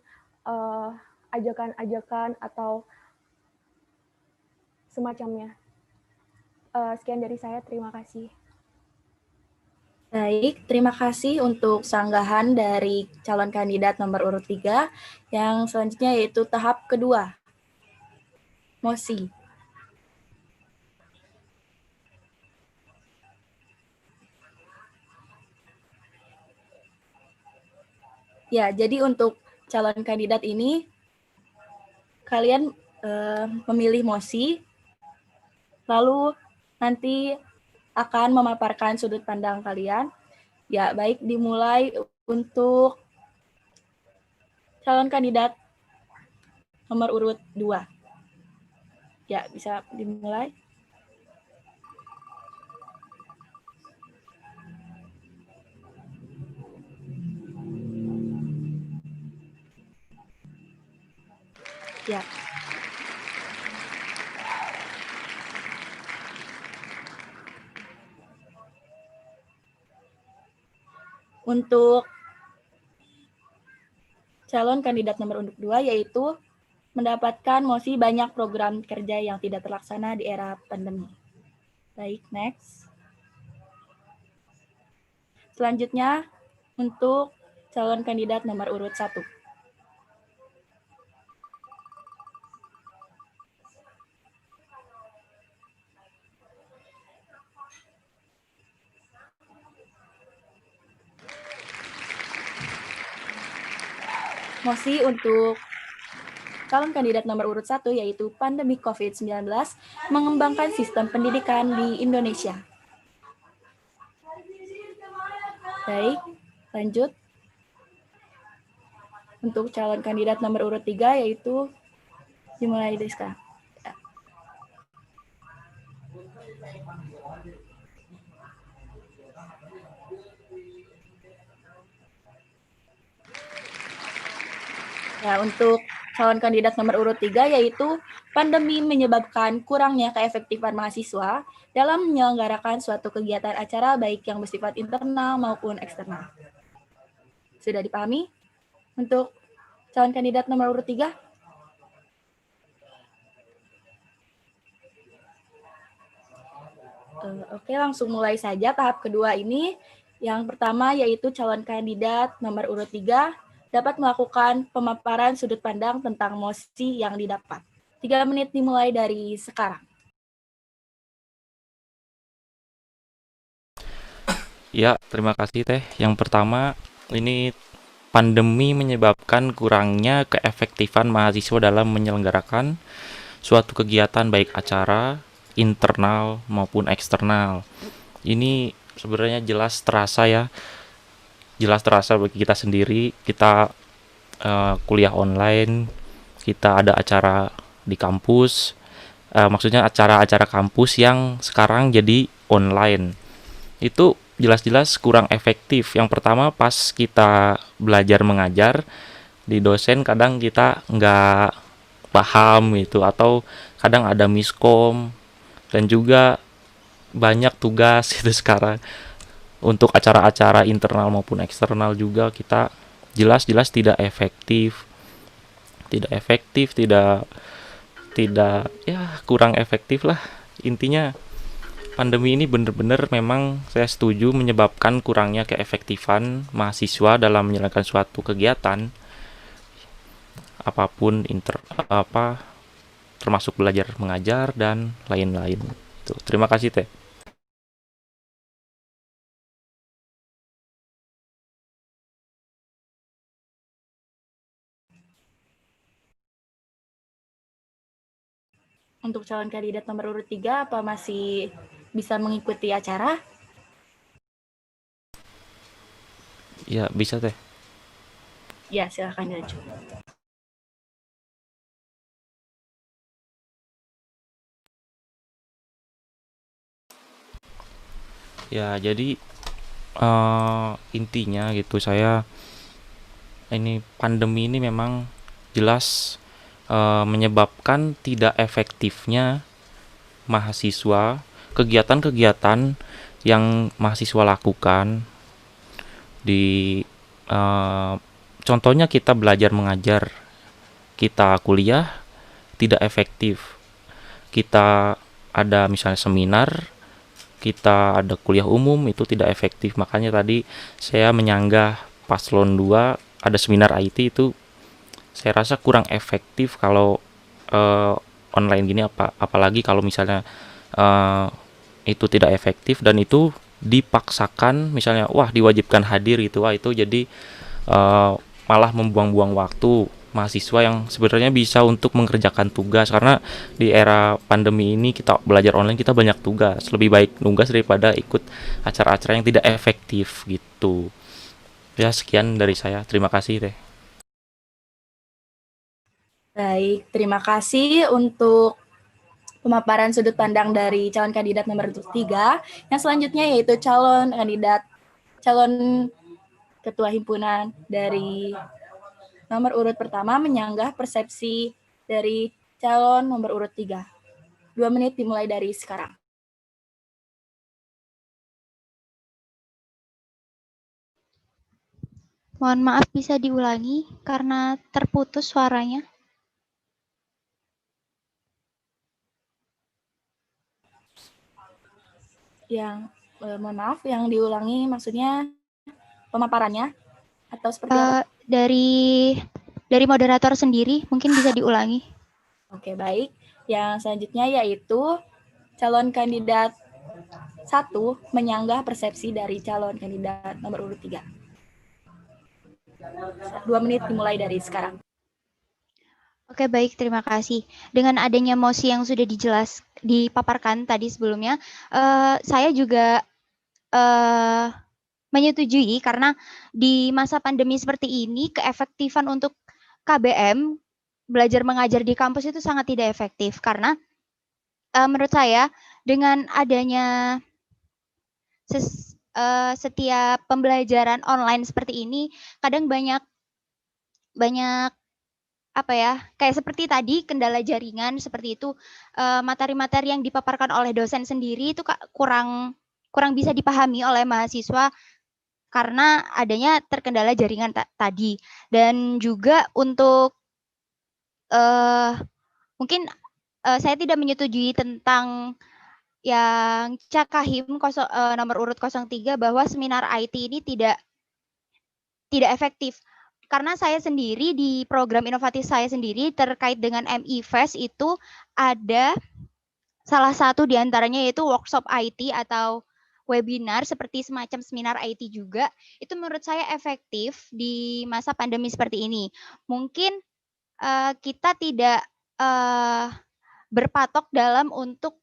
ajakan-ajakan atau semacamnya. Sekian dari saya, terima kasih. Baik, terima kasih untuk sanggahan dari calon kandidat nomor urut 3. Yang selanjutnya yaitu tahap kedua, mosi. Ya, jadi untuk calon kandidat ini, kalian memilih mosi, lalu nanti akan memaparkan sudut pandang kalian. Ya, baik, dimulai untuk calon kandidat nomor urut 2. Ya, bisa dimulai. Ya. Untuk calon kandidat nomor urut 2 yaitu mendapatkan mosi banyak program kerja yang tidak terlaksana di era pandemi. Baik, next. Selanjutnya untuk calon kandidat nomor urut 1. Mosi untuk calon kandidat nomor urut 1 yaitu pandemi COVID-19 mengembangkan sistem pendidikan di Indonesia. Baik, lanjut. Untuk calon kandidat nomor urut 3 yaitu dimulai dari sekarang. Ya, untuk calon kandidat nomor urut 3 yaitu pandemi menyebabkan kurangnya keefektifan mahasiswa dalam menyelenggarakan suatu kegiatan acara baik yang bersifat internal maupun eksternal. Sudah dipahami? Untuk calon kandidat nomor urut 3? Oke, langsung mulai saja tahap kedua ini. Yang pertama yaitu calon kandidat nomor urut 3 dapat melakukan pemaparan sudut pandang tentang mosi yang didapat. 3 menit dimulai dari sekarang. Ya, terima kasih Teh. Yang pertama, ini pandemi menyebabkan kurangnya keefektifan mahasiswa dalam menyelenggarakan suatu kegiatan baik acara, internal maupun eksternal. Ini sebenarnya jelas terasa ya, jelas terasa bagi kita sendiri. Kita kuliah online, kita ada acara di kampus, maksudnya acara-acara kampus yang sekarang jadi online. Itu jelas-jelas kurang efektif. Yang pertama pas kita belajar mengajar, di dosen kadang kita nggak paham gitu, atau kadang ada miskom, dan juga banyak tugas itu sekarang. Untuk acara-acara internal maupun eksternal juga kita jelas-jelas tidak efektif, tidak ya kurang efektif lah. Intinya pandemi ini benar-benar memang saya setuju menyebabkan kurangnya keefektifan mahasiswa dalam menjalankan suatu kegiatan apapun termasuk belajar mengajar dan lain-lain. Tuh, terima kasih Teh. Untuk calon kandidat nomor urut 3, apa masih bisa mengikuti acara? Ya, bisa Teh. Ya, silakan dilanjut. Ya, jadi intinya gitu, ini pandemi ini memang jelas menyebabkan tidak efektifnya mahasiswa, kegiatan-kegiatan yang mahasiswa lakukan di contohnya kita belajar mengajar, kita kuliah tidak efektif. Kita ada misalnya seminar, kita ada kuliah umum, itu tidak efektif. Makanya tadi saya menyanggah paslon 2 ada seminar IT, itu saya rasa kurang efektif kalau online gini, apalagi kalau misalnya itu tidak efektif dan itu dipaksakan, misalnya diwajibkan hadir gitu, itu jadi malah membuang-buang waktu mahasiswa yang sebenarnya bisa untuk mengerjakan tugas. Karena di era pandemi ini kita belajar online, kita banyak tugas, lebih baik nugas daripada ikut acara-acara yang tidak efektif gitu. Ya, sekian dari saya, terima kasih Teh. Baik, terima kasih untuk pemaparan sudut pandang dari calon kandidat nomor 3. Yang selanjutnya yaitu calon ketua himpunan dari nomor urut pertama menyanggah persepsi dari calon nomor urut 3. 2 menit dimulai dari sekarang. Mohon maaf bisa diulangi karena terputus suaranya. Mohon maaf, yang diulangi maksudnya pemaparannya atau seperti apa? Dari moderator sendiri mungkin bisa diulangi. Oke, baik. Yang selanjutnya yaitu calon kandidat 1 menyanggah persepsi dari calon kandidat nomor urut 3. 2 menit dimulai dari sekarang. Oke, baik, terima kasih. Dengan adanya mosi yang sudah dipaparkan tadi sebelumnya, saya juga menyetujui karena di masa pandemi seperti ini, keefektifan untuk KBM, belajar mengajar di kampus itu sangat tidak efektif. Karena menurut saya, dengan adanya setiap pembelajaran online seperti ini, kadang banyak apa ya, kayak seperti tadi kendala jaringan seperti itu, materi-materi yang dipaparkan oleh dosen sendiri itu kurang bisa dipahami oleh mahasiswa karena adanya terkendala jaringan tadi. Dan juga untuk mungkin saya tidak menyetujui tentang yang Cakahim nomor urut 03 bahwa seminar IT ini tidak efektif. Karena saya sendiri di program inovatif saya sendiri terkait dengan MIFest itu ada salah satu diantaranya yaitu workshop IT atau webinar seperti semacam seminar IT juga. Itu menurut saya efektif di masa pandemi seperti ini. Mungkin kita tidak berpatok dalam untuk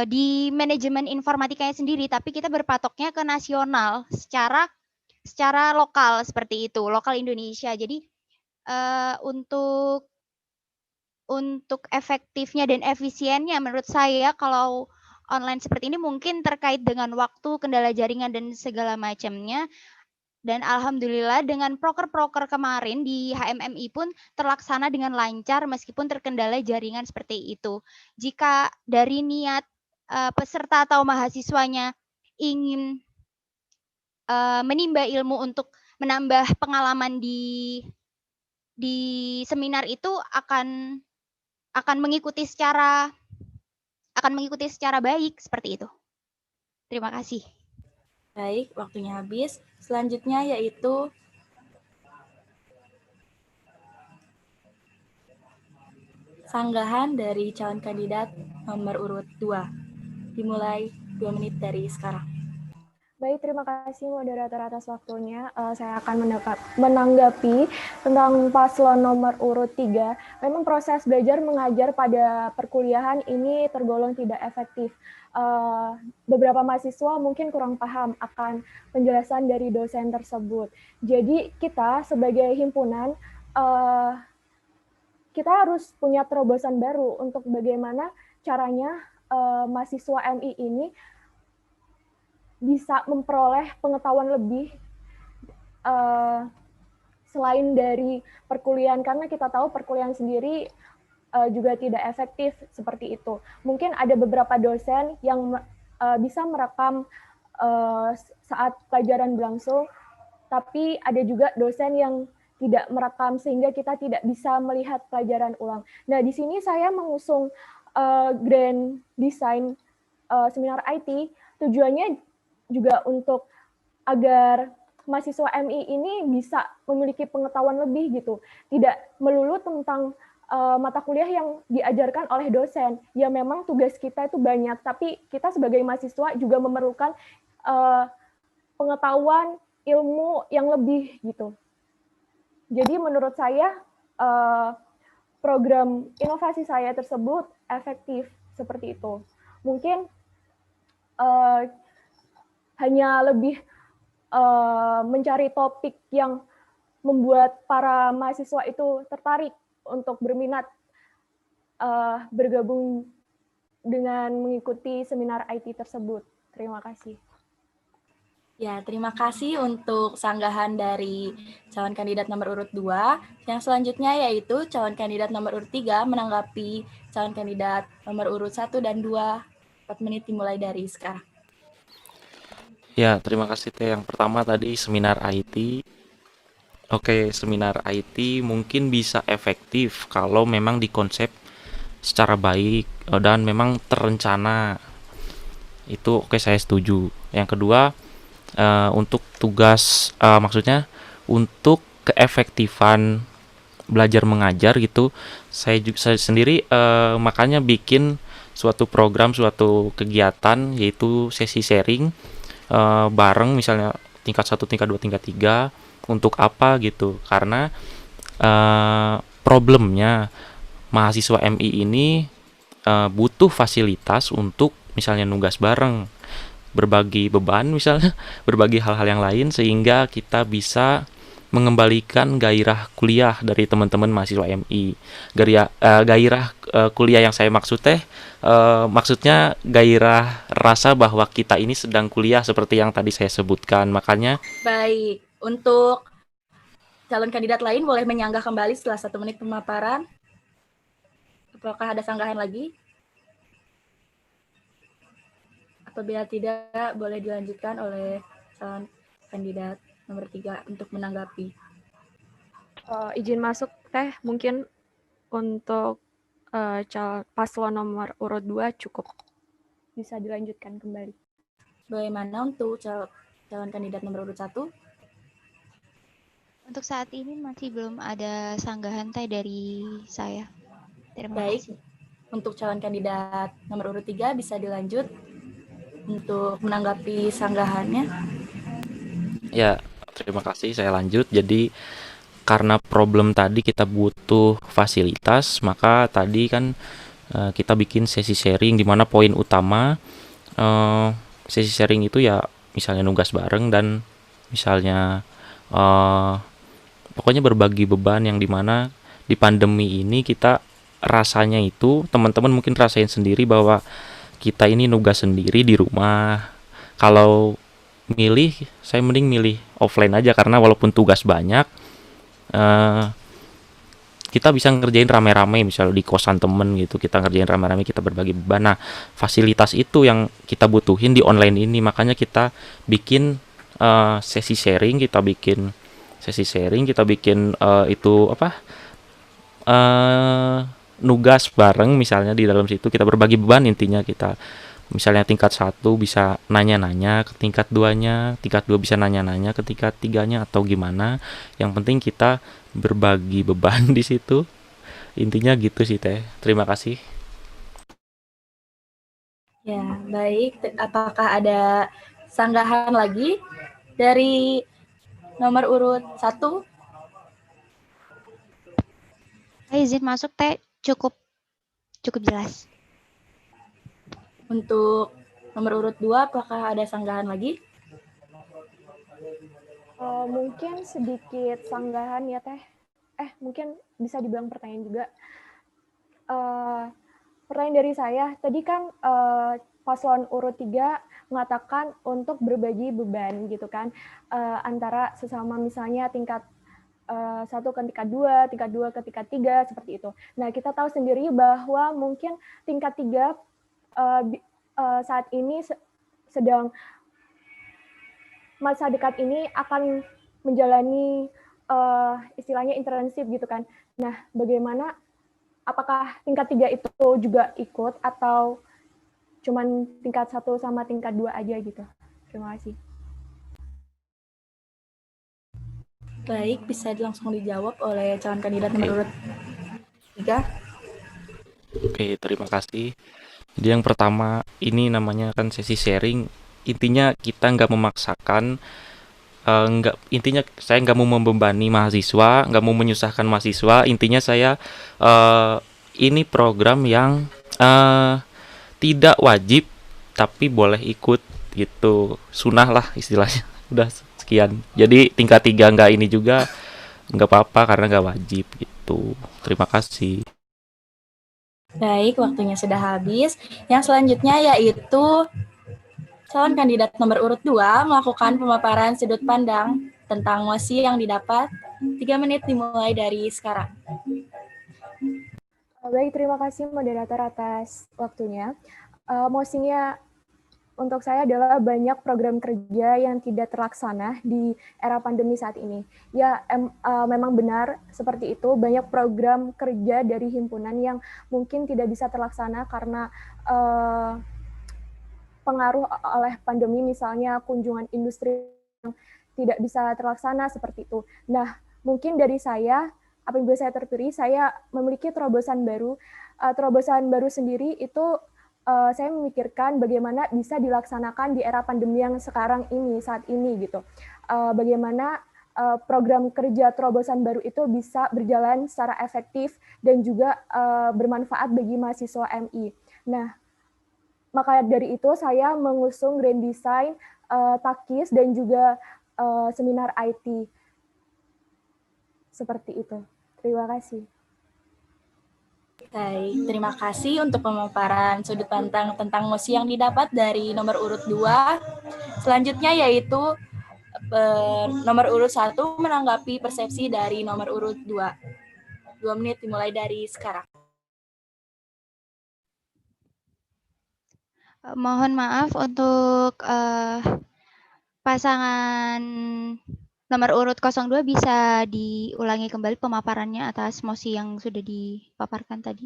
di manajemen informatikanya sendiri, tapi kita berpatoknya ke nasional secara lokal seperti itu, lokal Indonesia. Jadi untuk efektifnya dan efisiennya menurut saya kalau online seperti ini mungkin terkait dengan waktu, kendala jaringan dan segala macamnya. Dan alhamdulillah dengan proker-proker kemarin di HMMI pun terlaksana dengan lancar meskipun terkendala jaringan seperti itu. Jika dari niat peserta atau mahasiswanya ingin menimba ilmu untuk menambah pengalaman di seminar itu akan mengikuti secara baik seperti itu. Terima kasih. Baik, waktunya habis. Selanjutnya yaitu sanggahan dari calon kandidat nomor urut 2. Dimulai 2 menit dari sekarang. Baik, terima kasih moderator atas waktunya. Saya akan menanggapi tentang paslon nomor urut 3. Memang proses belajar mengajar pada perkuliahan ini tergolong tidak efektif. Beberapa mahasiswa mungkin kurang paham akan penjelasan dari dosen tersebut. Jadi kita sebagai himpunan, kita harus punya terobosan baru untuk bagaimana caranya mahasiswa MI ini bisa memperoleh pengetahuan lebih selain dari perkuliahan, karena kita tahu perkuliahan sendiri juga tidak efektif seperti itu. Mungkin ada beberapa dosen yang bisa merekam saat pelajaran berlangsung, tapi ada juga dosen yang tidak merekam sehingga kita tidak bisa melihat pelajaran ulang. Nah, di sini saya mengusung Grand Design seminar IT, tujuannya juga untuk agar mahasiswa MI ini bisa memiliki pengetahuan lebih gitu, tidak melulu tentang mata kuliah yang diajarkan oleh dosen. Ya memang tugas kita itu banyak, tapi kita sebagai mahasiswa juga memerlukan pengetahuan, ilmu yang lebih gitu. Jadi menurut saya program inovasi saya tersebut efektif seperti itu. Mungkin hanya lebih mencari topik yang membuat para mahasiswa itu tertarik untuk berminat bergabung dengan mengikuti seminar IT tersebut. Terima kasih. Ya, terima kasih untuk sanggahan dari calon kandidat nomor urut 2. Yang selanjutnya yaitu calon kandidat nomor urut 3 menanggapi calon kandidat nomor urut 1 dan 2. 4 menit dimulai dari sekarang. Ya, terima kasih Teh. Yang pertama tadi seminar IT. Oke, seminar IT mungkin bisa efektif kalau memang dikonsep secara baik dan memang terencana. Itu oke, saya setuju. Yang kedua, untuk tugas maksudnya untuk keefektifan belajar mengajar gitu, saya sendiri makanya bikin suatu program, suatu kegiatan yaitu sesi sharing bareng, misalnya tingkat 1, tingkat 2, tingkat 3. Untuk apa gitu? Karena problemnya mahasiswa MI ini butuh fasilitas untuk misalnya nugas bareng, berbagi beban misalnya, berbagi hal-hal yang lain, sehingga kita bisa mengembalikan gairah kuliah dari teman-teman mahasiswa MI. Gairah kuliah yang saya maksud maksudnya gairah rasa bahwa kita ini sedang kuliah seperti yang tadi saya sebutkan. Makanya Baik, untuk calon kandidat lain boleh menyanggah kembali setelah 1 menit pemaparan. Apakah ada sanggahan lagi? Apabila tidak, boleh dilanjutkan oleh calon kandidat nomor 3 untuk menanggapi. Izin masuk Teh, mungkin untuk paslon nomor urut 2 cukup. Bisa dilanjutkan kembali. Bagaimana untuk calon kandidat nomor urut 1? Untuk saat ini masih belum ada sanggahan Teh dari saya. Terima Baik, kasih. untuk calon kandidat nomor urut 3 bisa dilanjut untuk menanggapi sanggahannya. ya, terima kasih, saya lanjut. Jadi karena problem tadi kita butuh fasilitas, maka tadi kan kita bikin sesi sharing di mana poin utama sesi sharing itu ya misalnya nugas bareng dan misalnya pokoknya berbagi beban, yang dimana di pandemi ini kita rasanya itu teman-teman mungkin rasain sendiri bahwa kita ini nugas sendiri di rumah. Kalau milih, saya mending milih offline aja, karena walaupun tugas banyak kita bisa ngerjain rame-rame, misalnya di kosan temen gitu, kita ngerjain rame-rame, kita berbagi beban. Nah, fasilitas itu yang kita butuhin di online ini, makanya kita bikin sesi sharing, kita bikin itu apa, nugas bareng, misalnya di dalam situ kita berbagi beban. Intinya kita misalnya tingkat 1 bisa nanya-nanya ke tingkat 2-nya, tingkat 2 bisa nanya-nanya ke tingkat 3-nya atau gimana. Yang penting kita berbagi beban di situ. Intinya gitu sih Teh. Terima kasih. Ya, baik. Apakah ada sanggahan lagi dari nomor urut 1? Izin masuk Teh, cukup jelas. Untuk nomor urut 2, apakah ada sanggahan lagi? Mungkin sedikit sanggahan ya Teh. Mungkin bisa dibilang pertanyaan juga. Pertanyaan dari saya, tadi kan paslon urut 3 mengatakan untuk berbagi beban gitu kan, antara sesama misalnya tingkat 1 ke tingkat 2, tingkat 2 ke tingkat 3, seperti itu. Nah, kita tahu sendiri bahwa mungkin tingkat 3 saat ini sedang masa dekat ini akan menjalani istilahnya internship gitu kan. Nah, bagaimana, apakah tingkat 3 itu juga ikut atau cuman tingkat 1 sama tingkat 2 aja gitu? Terima kasih. Baik, bisa langsung dijawab oleh calon kandidat nomor urut 3. Oke, terima kasih. Jadi yang pertama, ini namanya kan sesi sharing. Intinya kita nggak memaksakan, intinya saya nggak mau membebani mahasiswa, nggak mau menyusahkan mahasiswa. Intinya saya ini program yang tidak wajib tapi boleh ikut gitu, sunah lah istilahnya. Udah sekian. Jadi tingkat 3 nggak ini juga nggak apa-apa karena nggak wajib gitu. Terima kasih. Baik, waktunya sudah habis. Yang selanjutnya yaitu Calon kandidat nomor urut 2 melakukan pemaparan sudut pandang tentang mosi yang didapat. 3 menit dimulai dari sekarang. Baik, terima kasih moderator atas waktunya. Mosinya untuk saya adalah banyak program kerja yang tidak terlaksana di era pandemi saat ini. Ya, memang benar seperti itu, banyak program kerja dari himpunan yang mungkin tidak bisa terlaksana karena pengaruh oleh pandemi, misalnya kunjungan industri yang tidak bisa terlaksana seperti itu. Nah, mungkin dari saya, apabila saya terpilih, saya memiliki terobosan baru. Terobosan baru sendiri itu saya memikirkan bagaimana bisa dilaksanakan di era pandemi yang sekarang ini, saat ini gitu. Bagaimana program kerja terobosan baru itu bisa berjalan secara efektif dan juga bermanfaat bagi mahasiswa MI. Nah, maka dari itu saya mengusung Grand Design, Takis, dan juga seminar IT. Seperti itu. Terima kasih. Baik, terima kasih untuk pemaparan sudut pandang tentang mosi yang didapat dari nomor urut 2. Selanjutnya yaitu nomor urut 1 menanggapi persepsi dari nomor urut 2. 2 menit dimulai dari sekarang. Mohon maaf untuk pasangan nomor urut 02 bisa diulangi kembali pemaparannya atas mosi yang sudah dipaparkan tadi.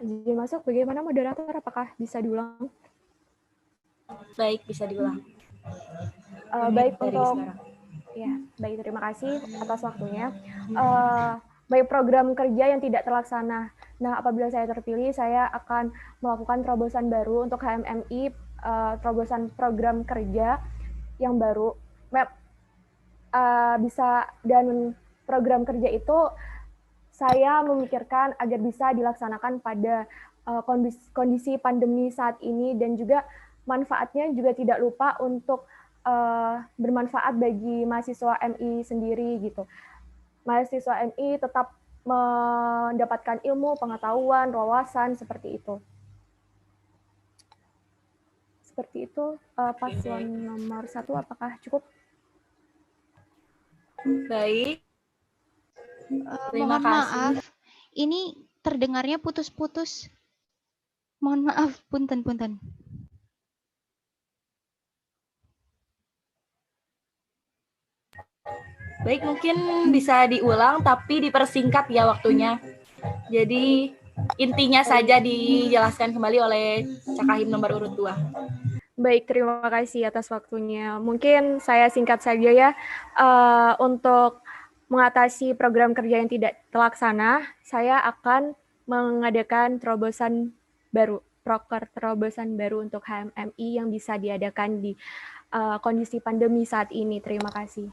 Izin masuk, bagaimana moderator? Apakah bisa diulang? Baik, bisa diulang. Baik, untuk ya, baik, terima kasih atas waktunya. Baik, program kerja yang tidak terlaksana. Nah, apabila saya terpilih, saya akan melakukan terobosan baru untuk HMMI, terobosan program kerja yang baru. Bisa, dan program kerja itu saya memikirkan agar bisa dilaksanakan pada kondisi pandemi saat ini, dan juga manfaatnya juga tidak lupa untuk bermanfaat bagi mahasiswa MI sendiri gitu. Mahasiswa MI tetap mendapatkan ilmu, pengetahuan, wawasan seperti itu. Seperti itu. Paslon nomor 1 apakah cukup? Baik. Terima Mohon kasih. maaf, ini terdengarnya putus-putus. Mohon maaf, punten. Baik, mungkin bisa diulang tapi dipersingkat ya waktunya. Jadi intinya saja dijelaskan kembali oleh Cakahim nomor urut 2. Baik, terima kasih atas waktunya. Mungkin saya singkat saja ya. Untuk mengatasi program kerja yang tidak terlaksana, saya akan mengadakan terobosan baru, proker terobosan baru untuk HMMI yang bisa diadakan di kondisi pandemi saat ini. Terima kasih.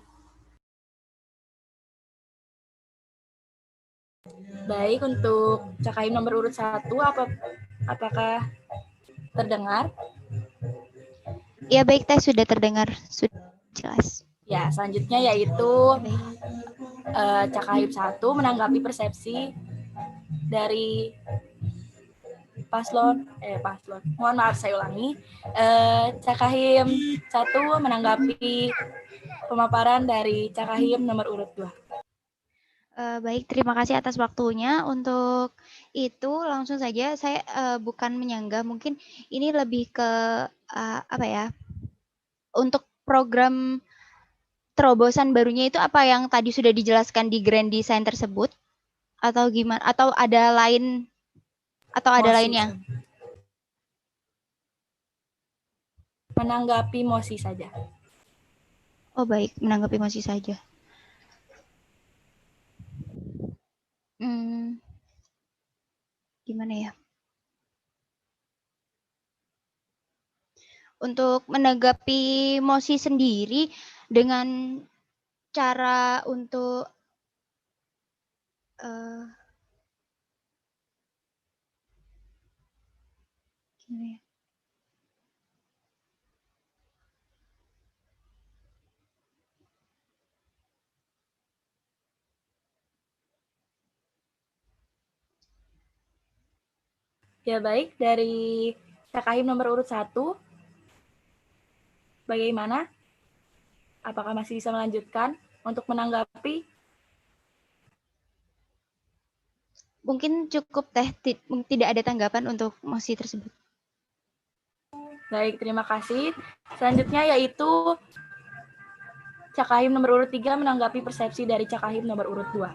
Baik, untuk Cakahim nomor urut 1, apakah terdengar? Ya baik, Teh, sudah terdengar, sudah jelas. Ya, selanjutnya yaitu Cakahim 1 menanggapi persepsi dari paslon. Mohon maaf, saya ulangi. Cakahim 1 menanggapi pemaparan dari Cakahim nomor urut 2. Baik, terima kasih atas waktunya. Untuk itu langsung saja saya bukan menyanggah, mungkin ini lebih ke apa ya? Untuk program terobosan barunya itu apa yang tadi sudah dijelaskan di Grand Design tersebut, atau gimana? Atau ada lain? Atau ada lainnya? Menanggapi mosi saja. Oh baik, menanggapi mosi saja. Gimana ya? Untuk menanggapi mosi sendiri dengan cara untuk gimana ya? Ya baik, dari Cakahim nomor urut 1, bagaimana? Apakah masih bisa melanjutkan untuk menanggapi? Mungkin cukup Teh, tidak ada tanggapan untuk mosi tersebut. Baik, terima kasih. Selanjutnya yaitu Cakahim nomor urut 3 menanggapi persepsi dari Cakahim nomor urut 2.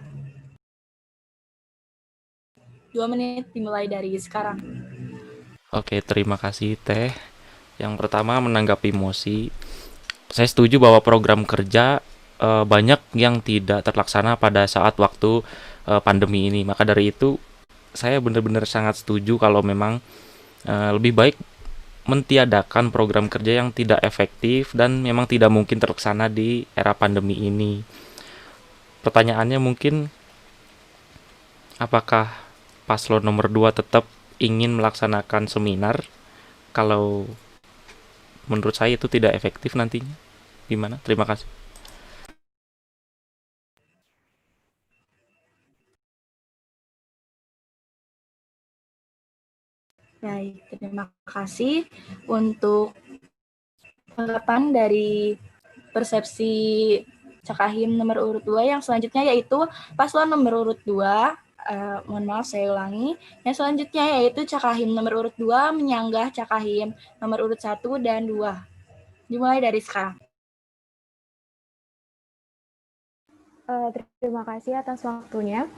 2 menit dimulai dari sekarang. Oke, terima kasih Teh. Yang pertama menanggapi mosi, saya setuju bahwa program kerja banyak yang tidak terlaksana pada saat waktu pandemi ini. Maka dari itu saya benar-benar sangat setuju kalau memang lebih baik mentiadakan program kerja yang tidak efektif dan memang tidak mungkin terlaksana di era pandemi ini. Pertanyaannya mungkin, apakah paslon nomor 2 tetap ingin melaksanakan seminar kalau menurut saya itu tidak efektif nantinya? Gimana? Terima kasih. Baik, terima kasih untuk tanggapan dari persepsi Cakahim nomor urut 2. Yang selanjutnya yaitu paslon nomor urut 2. Mohon maaf, saya ulangi. Yang selanjutnya yaitu Cakahim nomor urut 2 menyanggah Cakahim nomor urut 1 dan 2. Dimulai dari sekarang. Terima kasih atas waktunya.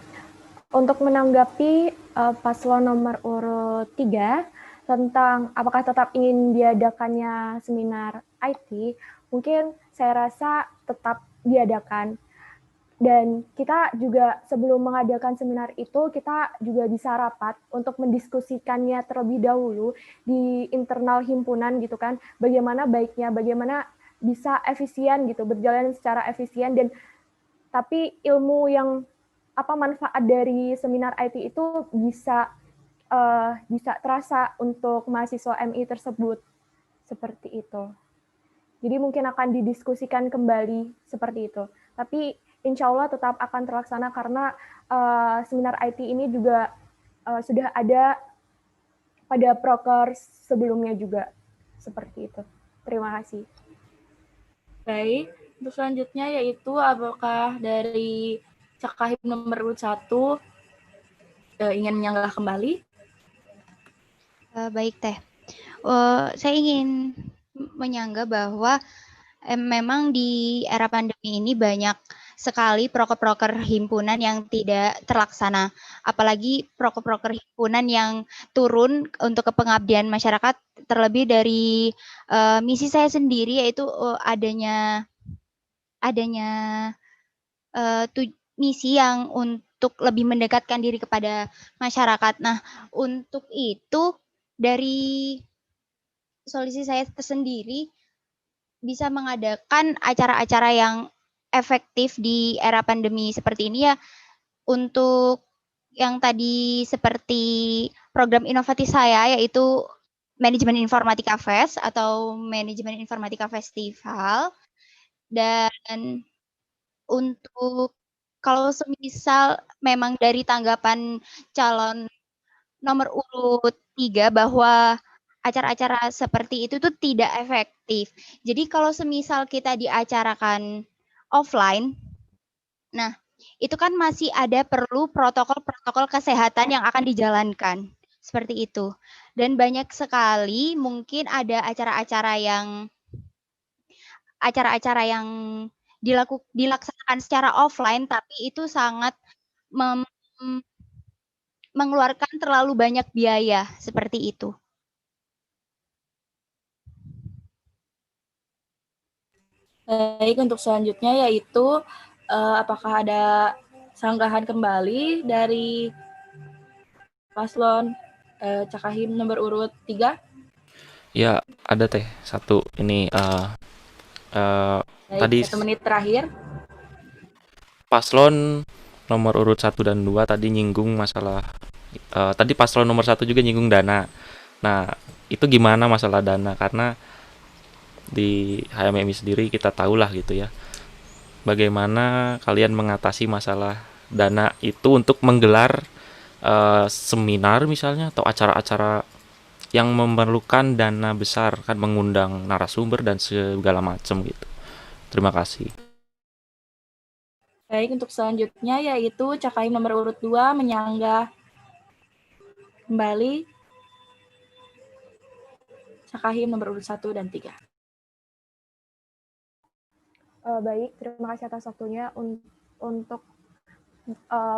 Untuk menanggapi paslon nomor urut 3 tentang apakah tetap ingin diadakannya seminar IT, mungkin saya rasa tetap diadakan. Dan kita juga sebelum mengadakan seminar itu, kita juga bisa rapat untuk mendiskusikannya terlebih dahulu di internal himpunan gitu kan, bagaimana baiknya, bagaimana bisa efisien gitu, berjalan secara efisien, dan tapi ilmu yang manfaat dari seminar IT itu bisa terasa untuk mahasiswa MI tersebut, seperti itu. Jadi mungkin akan didiskusikan kembali seperti itu. Tapi insya Allah tetap akan terlaksana karena seminar IT ini juga sudah ada pada proker sebelumnya juga, seperti itu. Terima kasih. Baik, untuk selanjutnya yaitu apakah dari Cakahim nomor urut 1 ingin menyanggah kembali? Baik Teh, saya ingin menyanggah bahwa memang di era pandemi ini banyak sekali proker-proker himpunan yang tidak terlaksana. Apalagi proker-proker himpunan yang turun untuk kepengabdian masyarakat, terlebih dari misi saya sendiri yaitu adanya misi yang untuk lebih mendekatkan diri kepada masyarakat. Nah, untuk itu dari solusi saya tersendiri bisa mengadakan acara-acara yang efektif di era pandemi seperti ini ya. Untuk yang tadi seperti program inovatif saya yaitu Manajemen Informatika Fest atau Manajemen Informatika Festival. Dan untuk kalau semisal memang dari tanggapan calon nomor urut 3 bahwa acara-acara seperti itu tuh tidak efektif. Jadi kalau semisal kita diacarakan offline, nah itu kan masih ada perlu protokol-protokol kesehatan yang akan dijalankan. Seperti itu. Dan banyak sekali mungkin ada acara-acara yang dilaksanakan secara offline, tapi itu sangat mengeluarkan terlalu banyak biaya, seperti itu. Baik, untuk selanjutnya yaitu apakah ada sanggahan kembali dari paslon Cakahim nomor urut 3? Ya, ada Teh satu ini Baik, tadi 1 menit terakhir. paslon nomor urut 1 dan 2 tadi nyinggung masalah tadi paslon nomor 1 juga nyinggung dana. Nah, itu gimana masalah dana? Karena di HMMI sendiri kita tahulah gitu ya. Bagaimana kalian mengatasi masalah dana itu untuk menggelar seminar misalnya atau acara-acara yang memerlukan dana besar kan mengundang narasumber dan segala macam gitu. Terima kasih. Baik, untuk selanjutnya yaitu Cakahim nomor urut 2 menyanggah kembali Cakahim nomor urut 1 dan 3. Baik, terima kasih atas waktunya untuk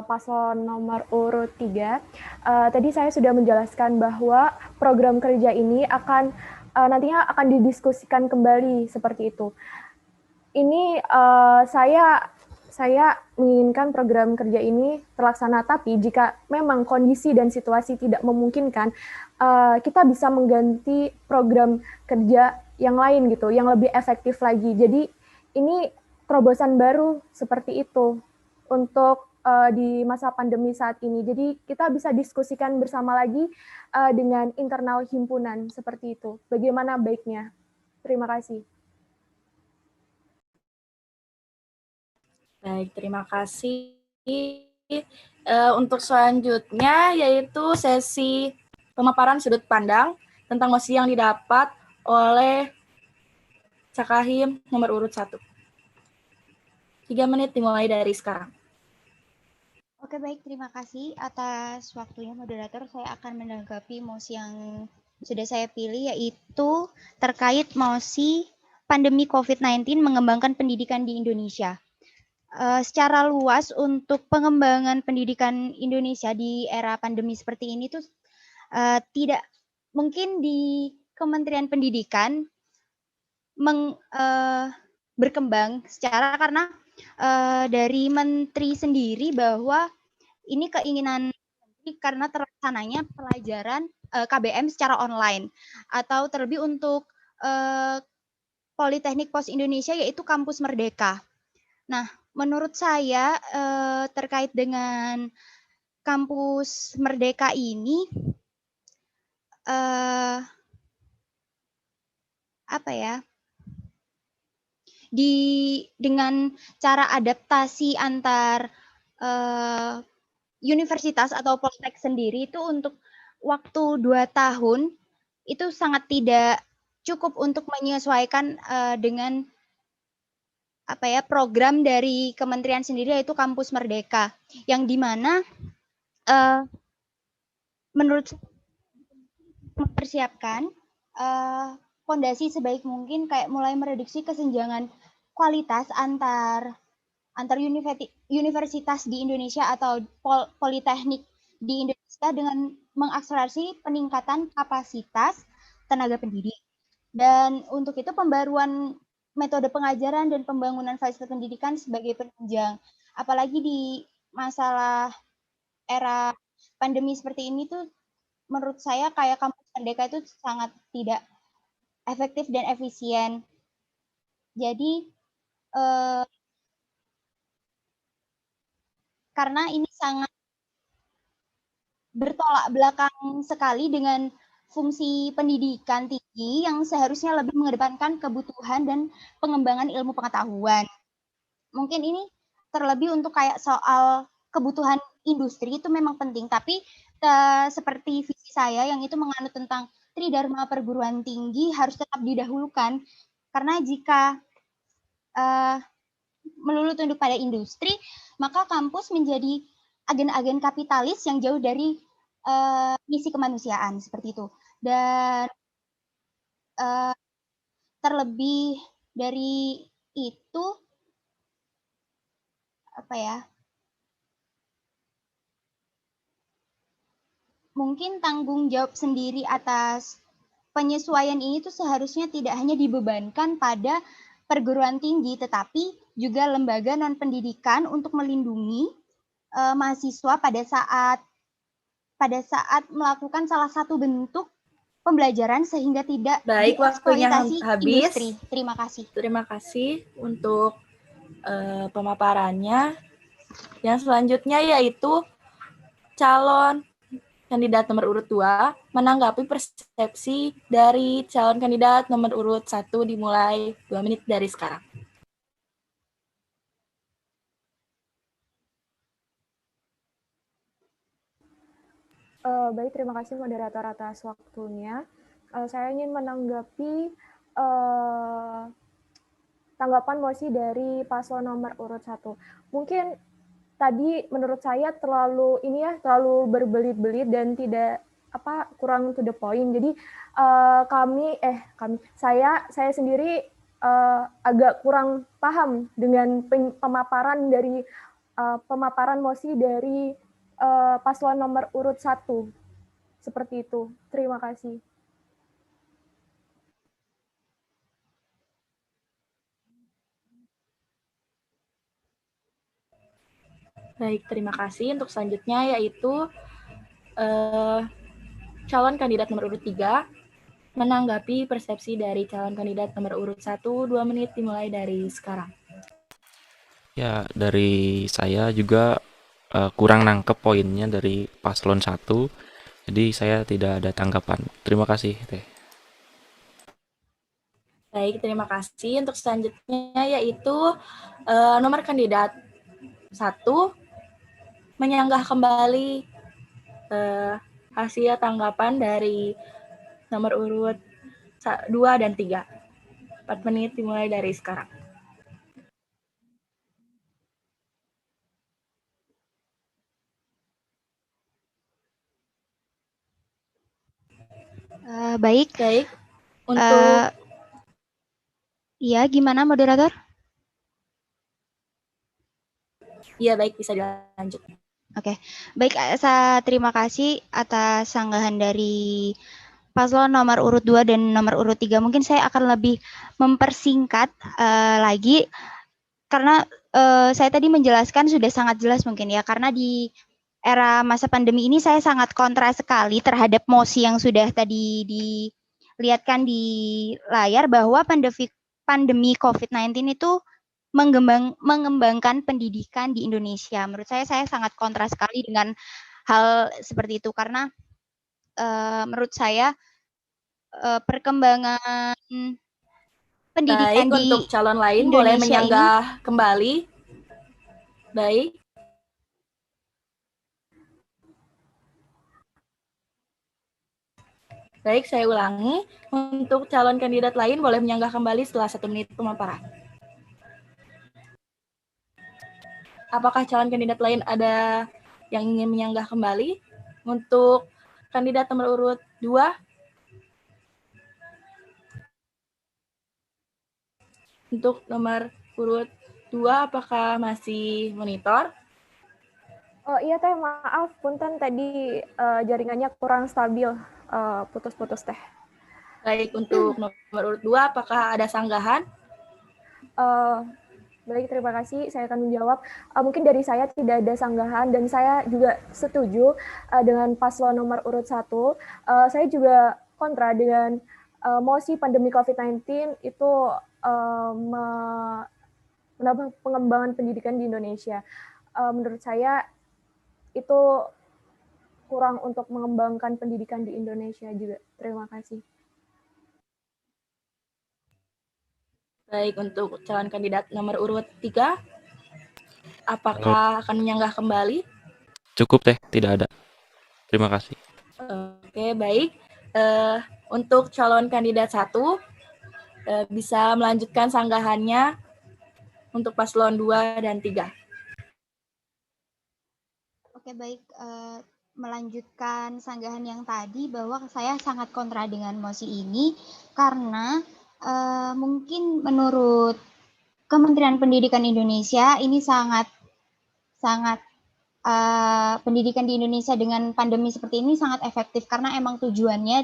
paslon nomor urut 3. Tadi saya sudah menjelaskan bahwa program kerja ini nantinya akan didiskusikan kembali seperti itu. Ini saya menginginkan program kerja ini terlaksana, tapi jika memang kondisi dan situasi tidak memungkinkan, kita bisa mengganti program kerja yang lain gitu, yang lebih efektif lagi. Jadi ini terobosan baru seperti itu untuk di masa pandemi saat ini. Jadi kita bisa diskusikan bersama lagi dengan internal himpunan seperti itu. Bagaimana baiknya? Terima kasih. Baik, terima kasih. Untuk selanjutnya yaitu sesi pemaparan sudut pandang tentang mosi yang didapat oleh Cakahim nomor urut 1. 3 menit dimulai dari sekarang. Oke, baik. Terima kasih atas waktunya, moderator. Saya akan menanggapi mosi yang sudah saya pilih, yaitu terkait mosi pandemi COVID-19 mengembangkan pendidikan di Indonesia. Secara luas untuk pengembangan pendidikan Indonesia di era pandemi seperti ini tuh tidak mungkin di Kementerian Pendidikan berkembang secara karena dari menteri sendiri bahwa ini keinginan menteri karena terlaksananya pelajaran KBM secara online atau terlebih untuk Politeknik Pos Indonesia yaitu Kampus Merdeka. Nah, menurut saya terkait dengan Kampus Merdeka ini apa ya? Dengan cara adaptasi antar universitas atau poltek sendiri itu untuk waktu 2 tahun itu sangat tidak cukup untuk menyesuaikan dengan program dari kementerian sendiri yaitu Kampus Merdeka, yang dimana menurut saya mempersiapkan fondasi sebaik mungkin, kayak mulai mereduksi kesenjangan kualitas antar universitas di Indonesia atau politeknik di Indonesia dengan mengakselerasi peningkatan kapasitas tenaga pendidik. Dan untuk itu pembaruan metode pengajaran dan pembangunan fasilitas pendidikan sebagai penunjang. Apalagi di masalah era pandemi seperti ini tuh menurut saya kayak Kampus Merdeka itu sangat tidak efektif dan efisien. Jadi karena ini sangat bertolak belakang sekali dengan fungsi pendidikan tinggi yang seharusnya lebih mengedepankan kebutuhan dan pengembangan ilmu pengetahuan. Mungkin ini terlebih untuk kayak soal kebutuhan industri itu memang penting, tapi seperti visi saya yang itu menganut tentang Tridharma perguruan tinggi harus tetap didahulukan, karena jika melulu tunduk pada industri, maka kampus menjadi agen-agen kapitalis yang jauh dari misi kemanusiaan seperti itu. Dan terlebih dari itu mungkin tanggung jawab sendiri atas penyesuaian ini tuh seharusnya tidak hanya dibebankan pada perguruan tinggi, tetapi juga lembaga non-pendidikan untuk melindungi mahasiswa pada saat melakukan salah satu bentuk pembelajaran sehingga tidak dieksploitasi industri. Terima kasih. Terima kasih untuk pemaparannya. Yang selanjutnya yaitu calon kandidat nomor urut 2 menanggapi persepsi dari calon kandidat nomor urut 1 dimulai 2 menit dari sekarang. Baik, terima kasih moderator atas waktunya. Saya ingin menanggapi tanggapan mosi dari paslon nomor urut 1. Mungkin tadi menurut saya terlalu berbelit-belit dan tidak kurang to the point. Jadi saya sendiri agak kurang paham dengan pemaparan mosi dari paslon nomor urut 1. Seperti itu. Terima kasih. Baik, terima kasih. Untuk selanjutnya yaitu calon kandidat nomor urut 3 menanggapi persepsi dari calon kandidat nomor urut 1, 2 menit dimulai dari sekarang. Ya, dari saya juga kurang nangkep poinnya dari paslon 1, jadi saya tidak ada tanggapan. Terima kasih, Teh. Baik, terima kasih. Untuk selanjutnya yaitu nomor kandidat 1 menyanggah kembali hasil tanggapan dari nomor urut 2 dan 3. 4 menit dimulai dari sekarang. Baik. Untuk Iya, gimana moderator? Iya, baik, bisa dilanjut. Oke, baik, saya terima kasih atas sanggahan dari paslon nomor urut 2 dan nomor urut 3. Mungkin saya akan lebih mempersingkat lagi, karena saya tadi menjelaskan sudah sangat jelas mungkin ya, karena di era masa pandemi ini saya sangat kontra sekali terhadap mosi yang sudah tadi dilihatkan di layar, bahwa pandemi COVID-19 itu mengembangkan pendidikan di Indonesia. Menurut saya sangat kontra sekali dengan hal seperti itu, karena menurut saya perkembangan pendidikan baik, untuk calon lain boleh menyanggah kembali. Baik. Baik, saya ulangi. Untuk calon kandidat lain boleh menyanggah kembali setelah 1 menit pemaparan. Apakah calon kandidat lain ada yang ingin menyanggah kembali? Untuk kandidat nomor urut 2, untuk nomor urut 2, apakah masih monitor? Oh iya Teh, maaf, punten tadi jaringannya kurang stabil, putus-putus Teh. Baik, untuk nomor urut 2, apakah ada sanggahan? Baik, terima kasih. Saya akan menjawab. Mungkin dari saya tidak ada sanggahan, dan saya juga setuju dengan paslon nomor urut 1. Saya juga kontra dengan mosi pandemi COVID-19 itu menambah pengembangan pendidikan di Indonesia. Menurut saya itu kurang untuk mengembangkan pendidikan di Indonesia juga. Terima kasih. Baik, untuk calon kandidat nomor urut 3, apakah akan menyanggah kembali? Cukup, Teh, tidak ada. Terima kasih. Oke, baik. Untuk calon kandidat 1, bisa melanjutkan sanggahannya untuk paslon 2 dan 3. Oke, baik. Melanjutkan sanggahan yang tadi, bahwa saya sangat kontra dengan mosi ini, karena mungkin menurut Kementerian Pendidikan Indonesia ini sangat pendidikan di Indonesia dengan pandemi seperti ini sangat efektif, karena emang tujuannya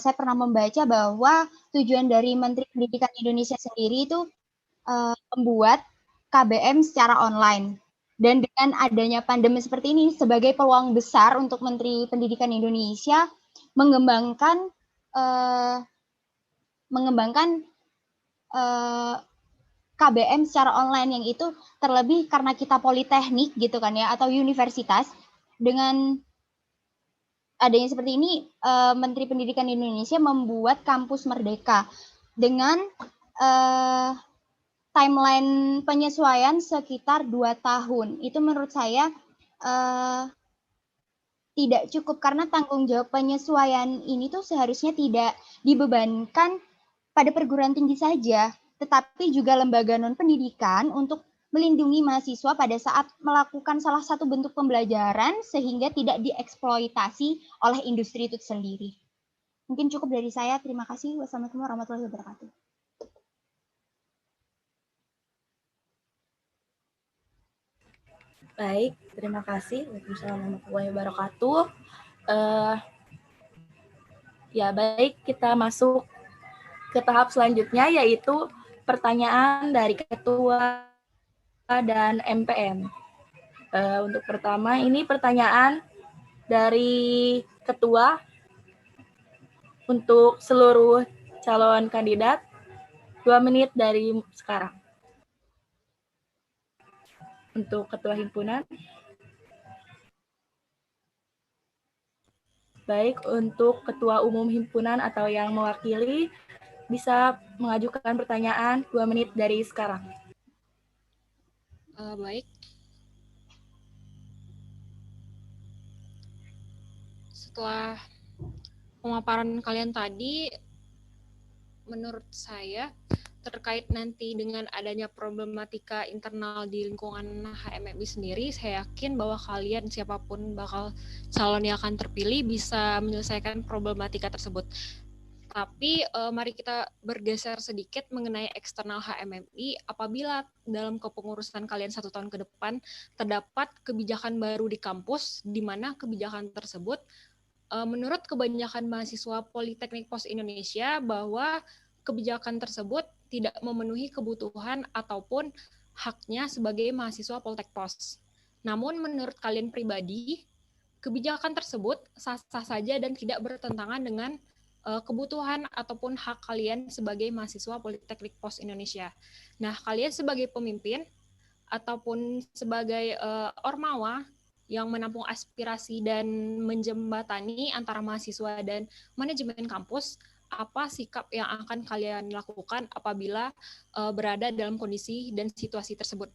saya pernah membaca bahwa tujuan dari Menteri Pendidikan Indonesia sendiri itu membuat KBM secara online. Dan dengan adanya pandemi seperti ini sebagai peluang besar untuk Menteri Pendidikan Indonesia mengembangkan KBM secara online, yang itu terlebih karena kita politeknik gitu kan ya, atau universitas. Dengan adanya seperti ini, Menteri Pendidikan Indonesia membuat kampus merdeka dengan timeline penyesuaian sekitar 2 tahun. Itu menurut saya tidak cukup karena tanggung jawab penyesuaian ini tuh seharusnya tidak dibebankan pada perguruan tinggi saja, tetapi juga lembaga non-pendidikan untuk melindungi mahasiswa pada saat melakukan salah satu bentuk pembelajaran sehingga tidak dieksploitasi oleh industri itu sendiri. Mungkin cukup dari saya. Terima kasih. Wassalamualaikum warahmatullahi wabarakatuh. Baik, terima kasih. Waalaikumsalam warahmatullahi wabarakatuh. Ya, baik, kita masuk ke tahap selanjutnya, yaitu pertanyaan dari Ketua dan MPM. Untuk pertama, ini pertanyaan dari Ketua untuk seluruh calon kandidat, 2 menit dari sekarang. Untuk Ketua Himpunan. Baik, untuk Ketua Umum Himpunan atau yang mewakili, bisa mengajukan pertanyaan 2 menit dari sekarang. Baik. Setelah pemaparan kalian tadi, menurut saya terkait nanti dengan adanya problematika internal di lingkungan HMMI sendiri, saya yakin bahwa kalian siapapun bakal calon yang akan terpilih bisa menyelesaikan problematika tersebut. Tapi mari kita bergeser sedikit mengenai eksternal HMMI. Apabila dalam kepengurusan kalian 1 tahun ke depan terdapat kebijakan baru di kampus, di mana kebijakan tersebut menurut kebanyakan mahasiswa Politeknik Pos Indonesia bahwa kebijakan tersebut tidak memenuhi kebutuhan ataupun haknya sebagai mahasiswa Poltek Pos. Namun menurut kalian pribadi, kebijakan tersebut sah-sah saja dan tidak bertentangan dengan kebutuhan ataupun hak kalian sebagai mahasiswa Politeknik Pos Indonesia. Nah, kalian sebagai pemimpin ataupun sebagai ormawa yang menampung aspirasi dan menjembatani antara mahasiswa dan manajemen kampus, apa sikap yang akan kalian lakukan apabila berada dalam kondisi dan situasi tersebut?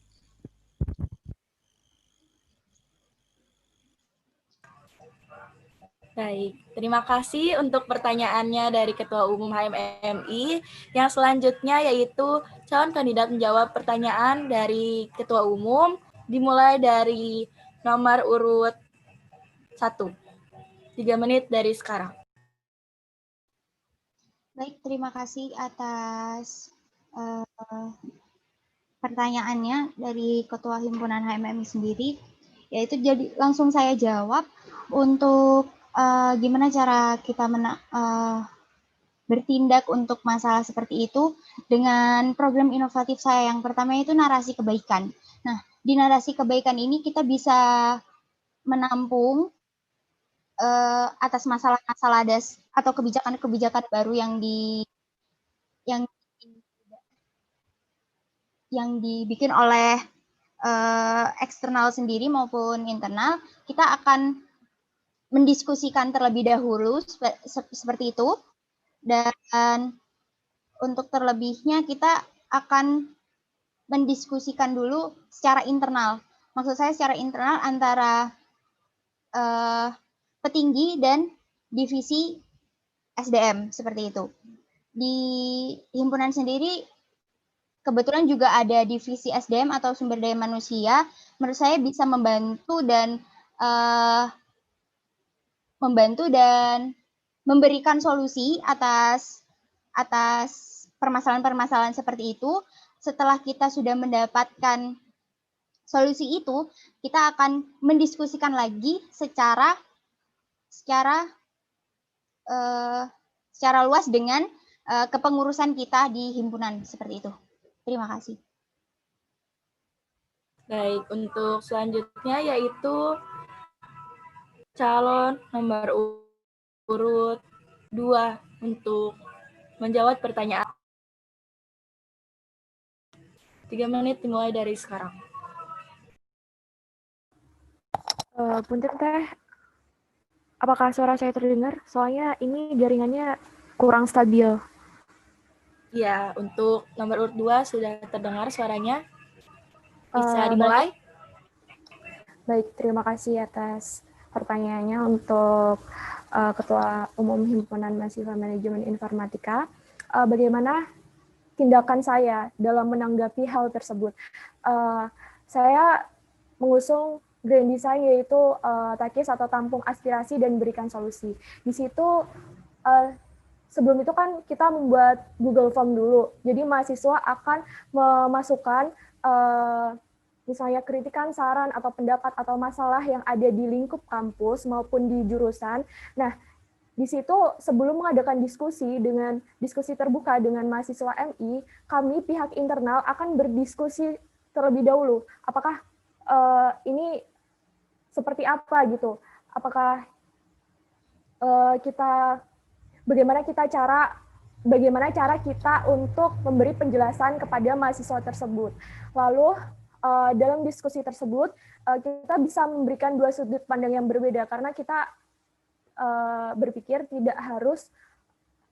Baik, terima kasih untuk pertanyaannya dari Ketua Umum HMMI. Yang selanjutnya yaitu calon kandidat menjawab pertanyaan dari Ketua Umum, dimulai dari nomor urut 1. 3 menit dari sekarang. Baik, terima kasih atas pertanyaannya dari Ketua Himpunan HMMI sendiri. Yaitu jadi langsung saya jawab untuk gimana cara kita bertindak untuk masalah seperti itu dengan program inovatif saya. Yang pertama itu narasi kebaikan. Nah, di narasi kebaikan ini kita bisa menampung atas masalah-masalah atau kebijakan-kebijakan baru yang dibikin oleh eksternal sendiri maupun internal. Kita akan mendiskusikan terlebih dahulu seperti itu, dan untuk terlebihnya kita akan mendiskusikan dulu secara internal. Maksud saya secara internal antara petinggi dan divisi SDM seperti itu. Di himpunan sendiri kebetulan juga ada divisi SDM atau sumber daya manusia. Menurut saya bisa membantu dan memberikan solusi atas permasalahan-permasalahan seperti itu. Setelah kita sudah mendapatkan solusi itu, kita akan mendiskusikan lagi secara luas dengan kepengurusan kita di himpunan seperti itu. Terima kasih. Baik, untuk selanjutnya yaitu calon nomor urut 2 untuk menjawab pertanyaan. 3 menit dimulai dari sekarang. Punten Teh, apakah suara saya terdengar? Soalnya ini jaringannya kurang stabil. Ya, untuk nomor urut 2 sudah terdengar suaranya. Bisa dimulai? Baik, terima kasih atas Pertanyaannya untuk Ketua Umum Himpunan Mahasiswa Manajemen Informatika, bagaimana tindakan saya dalam menanggapi hal tersebut? Saya mengusung grand design, yaitu takis atau tampung aspirasi dan berikan solusi. Di situ sebelum itu kan kita membuat Google Form dulu. Jadi mahasiswa akan memasukkan misalnya kritikan, saran, atau pendapat atau masalah yang ada di lingkup kampus maupun di jurusan. Nah, di situ sebelum mengadakan diskusi terbuka dengan mahasiswa MI, kami pihak internal akan berdiskusi terlebih dahulu. Apakah ini seperti apa gitu? Apakah bagaimana cara kita untuk memberi penjelasan kepada mahasiswa tersebut. Lalu dalam diskusi tersebut kita bisa memberikan dua sudut pandang yang berbeda, karena kita berpikir tidak harus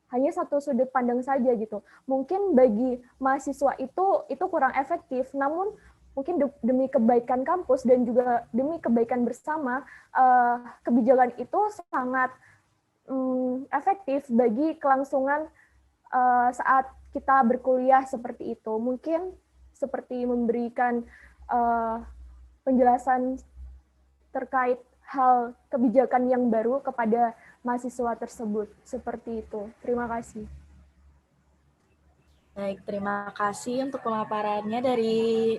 hanya satu sudut pandang saja gitu. Mungkin bagi mahasiswa itu kurang efektif, namun mungkin demi kebaikan kampus dan juga demi kebaikan bersama, kebijakan itu sangat efektif bagi kelangsungan saat kita berkuliah seperti itu. Mungkin seperti memberikan penjelasan terkait hal kebijakan yang baru kepada mahasiswa tersebut. Seperti itu. Terima kasih. Baik, terima kasih untuk pemaparannya dari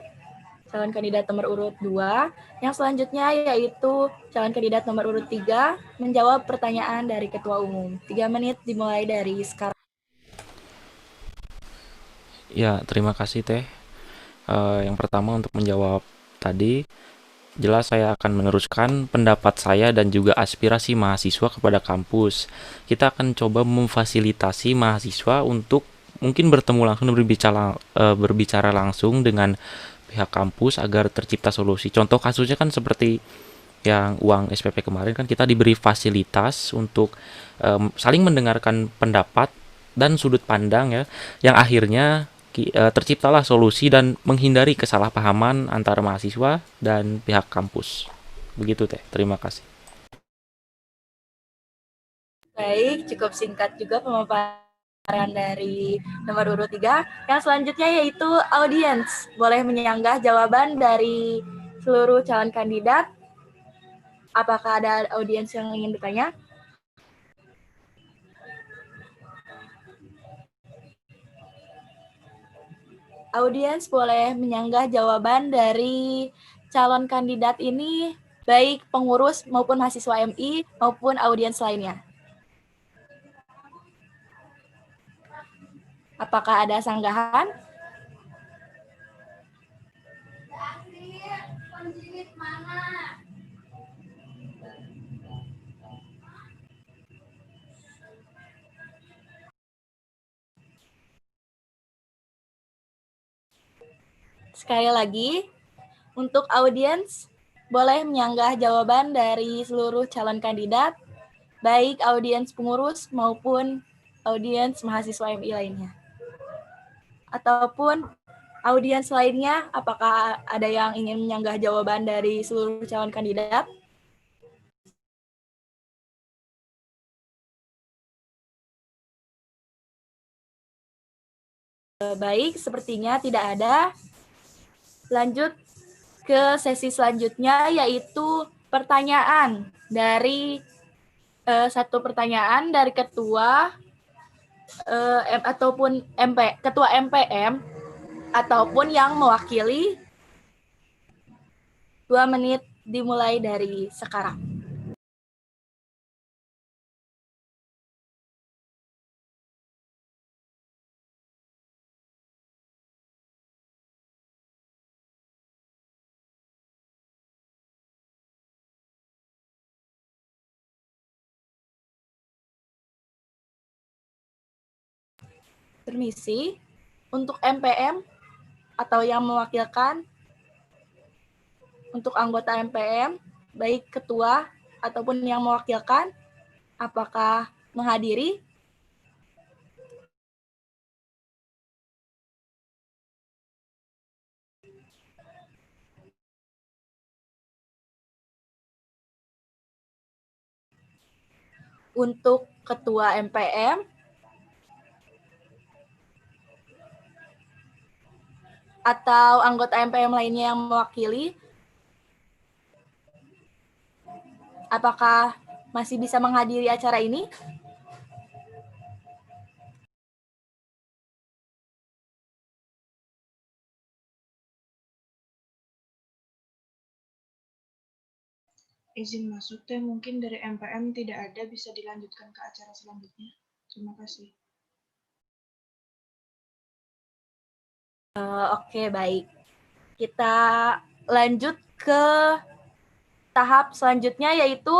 calon kandidat nomor urut 2. Yang selanjutnya yaitu calon kandidat nomor urut 3 menjawab pertanyaan dari Ketua Umum. 3 menit dimulai dari sekarang. Ya, terima kasih Teh. Yang pertama untuk menjawab tadi, jelas saya akan meneruskan pendapat saya dan juga aspirasi mahasiswa kepada kampus. Kita akan coba memfasilitasi mahasiswa untuk mungkin bertemu langsung dan berbicara langsung dengan pihak kampus agar tercipta solusi. Contoh kasusnya kan seperti yang uang SPP kemarin, kan kita diberi fasilitas untuk saling mendengarkan pendapat dan sudut pandang ya, yang akhirnya terciptalah solusi dan menghindari kesalahpahaman antara mahasiswa dan pihak kampus. Begitu Teh, terima kasih. Baik, cukup singkat juga pemaparan dari nomor urut 3. Yang selanjutnya yaitu audiens. Boleh menyanggah jawaban dari seluruh calon kandidat. Apakah ada audiens yang ingin bertanya? Audiens boleh menyanggah jawaban dari calon kandidat ini, baik pengurus maupun mahasiswa MI maupun audiens lainnya. Apakah ada sanggahan? Sekali lagi, untuk audiens boleh menyanggah jawaban dari seluruh calon kandidat, baik audiens pengurus maupun audiens mahasiswa MI lainnya. Ataupun audiens lainnya, apakah ada yang ingin menyanggah jawaban dari seluruh calon kandidat? Baik, sepertinya tidak ada. Lanjut ke sesi selanjutnya, yaitu pertanyaan dari satu pertanyaan dari ketua ataupun ketua MPM ataupun yang mewakili. 2 menit dimulai dari sekarang. Permisi, untuk MPM atau yang mewakilkan, untuk anggota MPM, baik ketua ataupun yang mewakilkan, apakah menghadiri? untuk Ketua MPM atau anggota MPM lainnya yang mewakili? Apakah masih bisa menghadiri acara ini? Izin masuk teh, mungkin dari MPM tidak ada, bisa dilanjutkan ke acara selanjutnya. Terima kasih. Oke, baik. Kita lanjut ke tahap selanjutnya, yaitu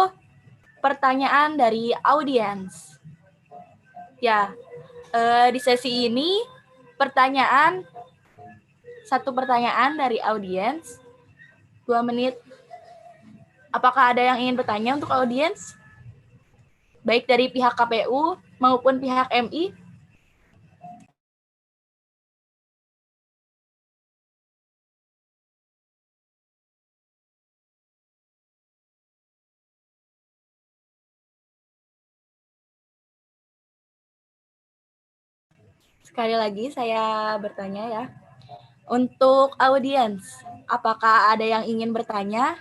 pertanyaan dari audiens. Ya, di sesi ini satu pertanyaan dari audiens, 2 menit. Apakah ada yang ingin bertanya untuk audiens? Baik dari pihak KPU maupun pihak MI? Sekali lagi saya bertanya ya. Untuk audiens, apakah ada yang ingin bertanya?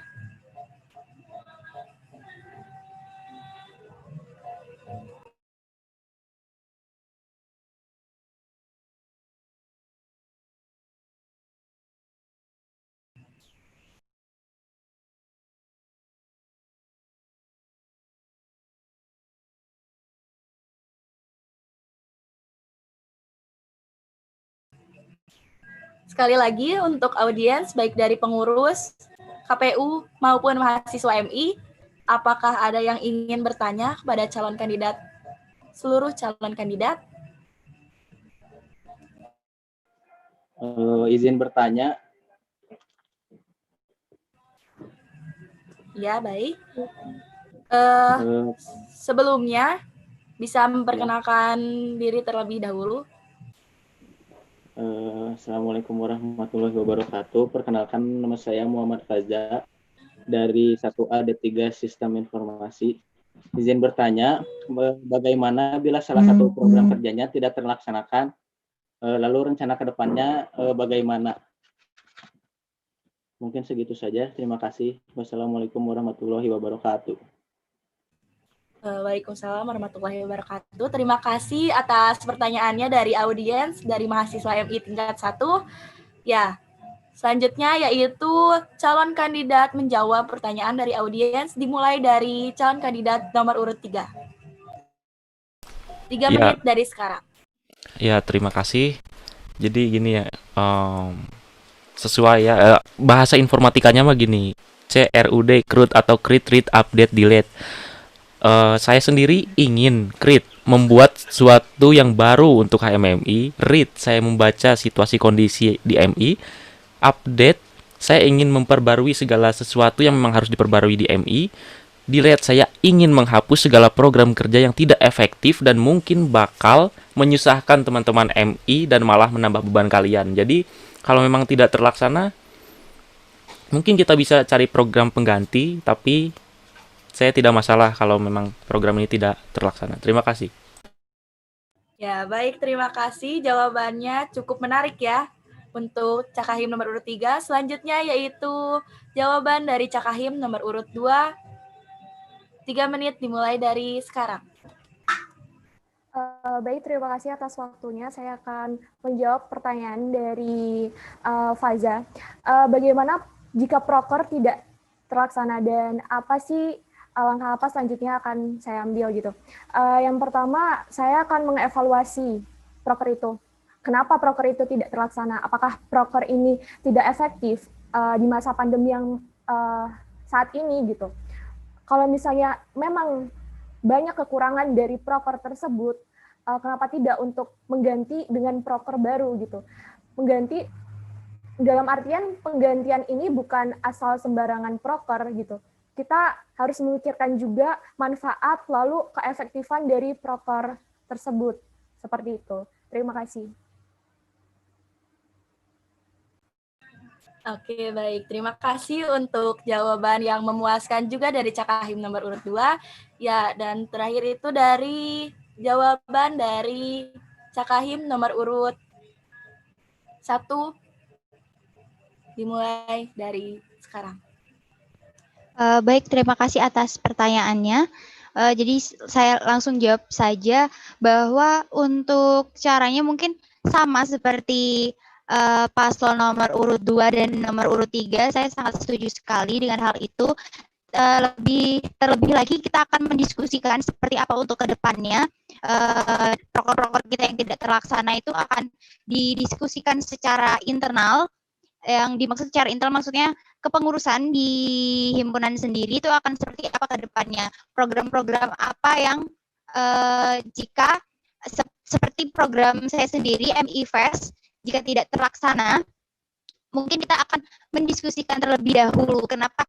Sekali lagi untuk audiens, baik dari pengurus, KPU, maupun mahasiswa MI, apakah ada yang ingin bertanya kepada seluruh calon kandidat? Izin bertanya. Ya, baik. Sebelumnya, bisa memperkenalkan diri terlebih dahulu. Assalamualaikum warahmatullahi wabarakatuh. Perkenalkan, nama saya Muhammad Faza dari 1A D3 Sistem Informasi. Izin bertanya, bagaimana bila salah satu program kerjanya tidak terlaksanakan, lalu rencana ke depannya bagaimana? Mungkin segitu saja. Terima kasih. Wassalamualaikum warahmatullahi wabarakatuh. Waalaikumsalam warahmatullahi wabarakatuh. Terima kasih atas pertanyaannya dari audiens, dari mahasiswa MI tingkat 1. Ya, selanjutnya yaitu calon kandidat menjawab pertanyaan dari audiens, dimulai dari calon kandidat nomor urut 3. 3 menit dari sekarang. Ya, terima kasih. Jadi gini ya, sesuai ya, bahasa informatikanya mah gini, CRUD, CRUD atau Create, Read, Update, Delete. Saya sendiri ingin create, membuat sesuatu yang baru untuk HMMI. Read, saya membaca situasi kondisi di MI. Update, saya ingin memperbarui segala sesuatu yang memang harus diperbarui di MI. Delete, saya ingin menghapus segala program kerja yang tidak efektif dan mungkin bakal menyusahkan teman-teman MI dan malah menambah beban kalian. Jadi, kalau memang tidak terlaksana, mungkin kita bisa cari program pengganti, tapi saya tidak masalah kalau memang program ini tidak terlaksana. Terima kasih. Ya, baik. Terima kasih. Jawabannya cukup menarik ya untuk Cakahim nomor urut 3. Selanjutnya yaitu jawaban dari Cakahim nomor urut 2. 3 menit dimulai dari sekarang. Baik, terima kasih atas waktunya. Saya akan menjawab pertanyaan dari Faza. Bagaimana jika proker tidak terlaksana dan apa sih langkah apa selanjutnya akan saya ambil gitu. Yang pertama, saya akan mengevaluasi proker itu. Kenapa proker itu tidak terlaksana? Apakah proker ini tidak efektif di masa pandemi yang saat ini gitu. Kalau misalnya memang banyak kekurangan dari proker tersebut, kenapa tidak untuk mengganti dengan proker baru gitu. Mengganti dalam artian penggantian ini bukan asal sembarangan proker gitu. Kita harus memikirkan juga manfaat lalu keefektifan dari proker tersebut. Seperti itu. Terima kasih. Oke, baik. Terima kasih untuk jawaban yang memuaskan juga dari Cakahim nomor urut 2. Ya, dan terakhir itu dari jawaban dari Cakahim nomor urut 1. Dimulai dari sekarang. Baik, terima kasih atas pertanyaannya. Jadi saya langsung jawab saja bahwa untuk caranya mungkin sama seperti paslon nomor urut 2 dan nomor urut 3. Saya sangat setuju sekali dengan hal itu. Terlebih lagi kita akan mendiskusikan seperti apa untuk kedepannya. Proker-proker kita yang tidak terlaksana itu akan didiskusikan secara internal. Yang dimaksud secara internal maksudnya kepengurusan di himpunan sendiri itu akan seperti apa ke depannya. Program-program apa yang jika seperti program saya sendiri MIFES jika tidak terlaksana, mungkin kita akan mendiskusikan terlebih dahulu kenapa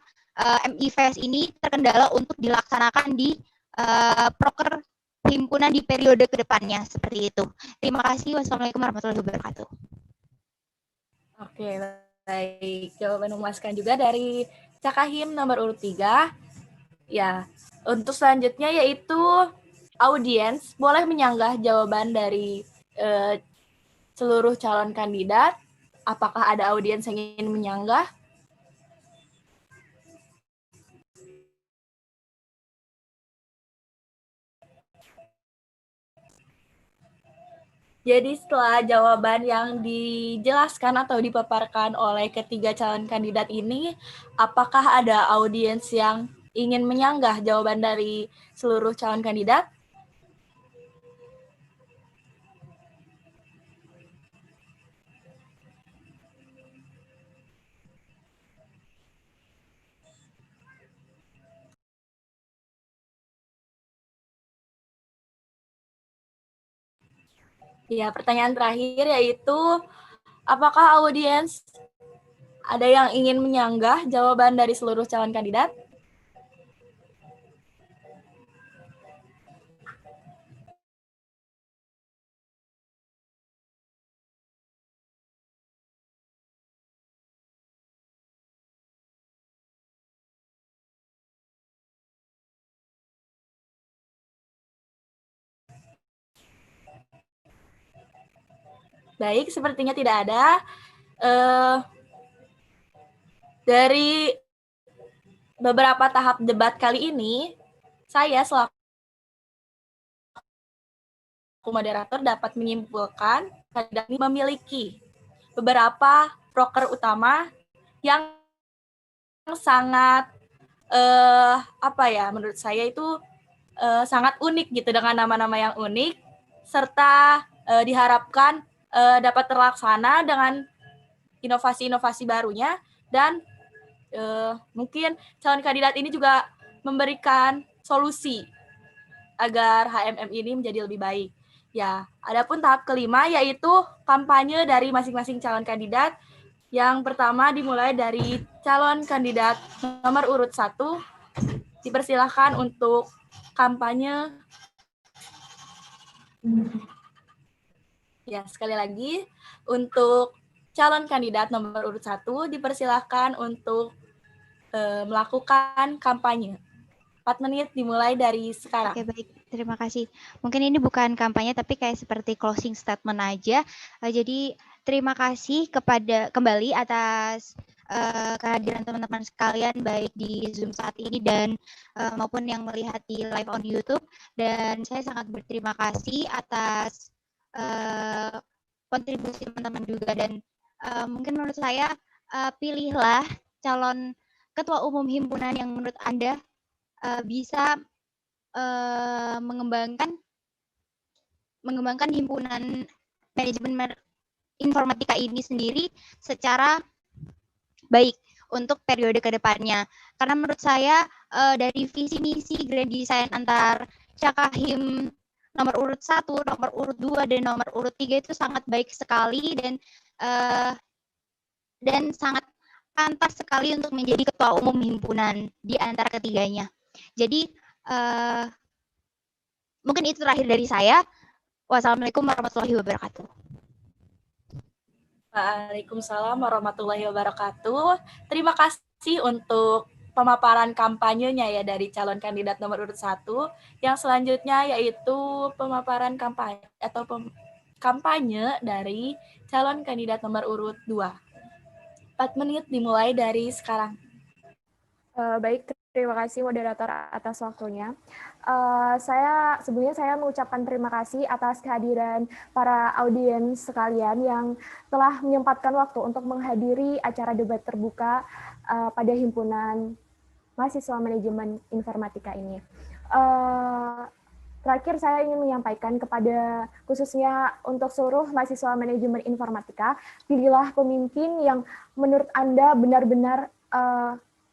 MIFES ini terkendala untuk dilaksanakan di proker himpunan di periode kedepannya seperti itu. Terima kasih. Wassalamualaikum warahmatullahi wabarakatuh. Oke, baik. Jawaban memuaskan juga dari Cakahim nomor urut 3. Ya, untuk selanjutnya yaitu audiens boleh menyanggah jawaban dari seluruh calon kandidat. Apakah ada audiens yang ingin menyanggah? Jadi setelah jawaban yang dijelaskan atau dipaparkan oleh ketiga calon kandidat ini, apakah ada audiens yang ingin menyanggah jawaban dari seluruh calon kandidat? Ya, pertanyaan terakhir yaitu, apakah audiens ada yang ingin menyanggah jawaban dari seluruh calon kandidat? Baik, sepertinya tidak ada. Dari beberapa tahap debat kali ini, saya selaku moderator dapat menyimpulkan kandidat ini memiliki beberapa proker utama yang sangat menurut saya itu sangat unik gitu, dengan nama-nama yang unik serta diharapkan dapat terlaksana dengan inovasi-inovasi barunya, dan mungkin calon kandidat ini juga memberikan solusi agar HMM ini menjadi lebih baik. Ya, adapun tahap kelima yaitu kampanye dari masing-masing calon kandidat. Yang pertama dimulai dari calon kandidat nomor urut 1. Dipersilahkan untuk kampanye. Ya, sekali lagi untuk calon kandidat nomor urut 1 dipersilahkan untuk melakukan kampanye. 4 menit dimulai dari sekarang. Oke, baik. Terima kasih. Mungkin ini bukan kampanye, tapi kayak seperti closing statement aja. Jadi, terima kasih kembali atas kehadiran teman-teman sekalian, baik di Zoom saat ini dan maupun yang melihat di live on YouTube. Dan saya sangat berterima kasih atas kontribusi teman-teman juga. Dan mungkin menurut saya, pilihlah calon ketua umum himpunan yang menurut Anda bisa mengembangkan himpunan manajemen informatika ini sendiri secara baik untuk periode kedepannya. Karena menurut saya dari visi misi grand design antar Cakahim nomor urut 1, nomor urut 2, dan nomor urut 3 itu sangat baik sekali dan sangat pantas sekali untuk menjadi ketua umum himpunan di antara ketiganya. Jadi mungkin itu terakhir dari saya. Wassalamualaikum warahmatullahi wabarakatuh. Waalaikumsalam warahmatullahi wabarakatuh. Terima kasih untuk pemaparan kampanyenya ya dari calon kandidat nomor urut 1. Yang selanjutnya yaitu pemaparan kampanye atau kampanye dari calon kandidat nomor urut 2. 4 menit dimulai dari sekarang. Baik, terima kasih moderator atas waktunya. Sebelumnya saya mengucapkan terima kasih atas kehadiran para audiens sekalian yang telah menyempatkan waktu untuk menghadiri acara debat terbuka pada himpunan mahasiswa manajemen informatika ini. Terakhir saya ingin menyampaikan kepada khususnya untuk seluruh mahasiswa manajemen informatika, pilihlah pemimpin yang menurut Anda benar-benar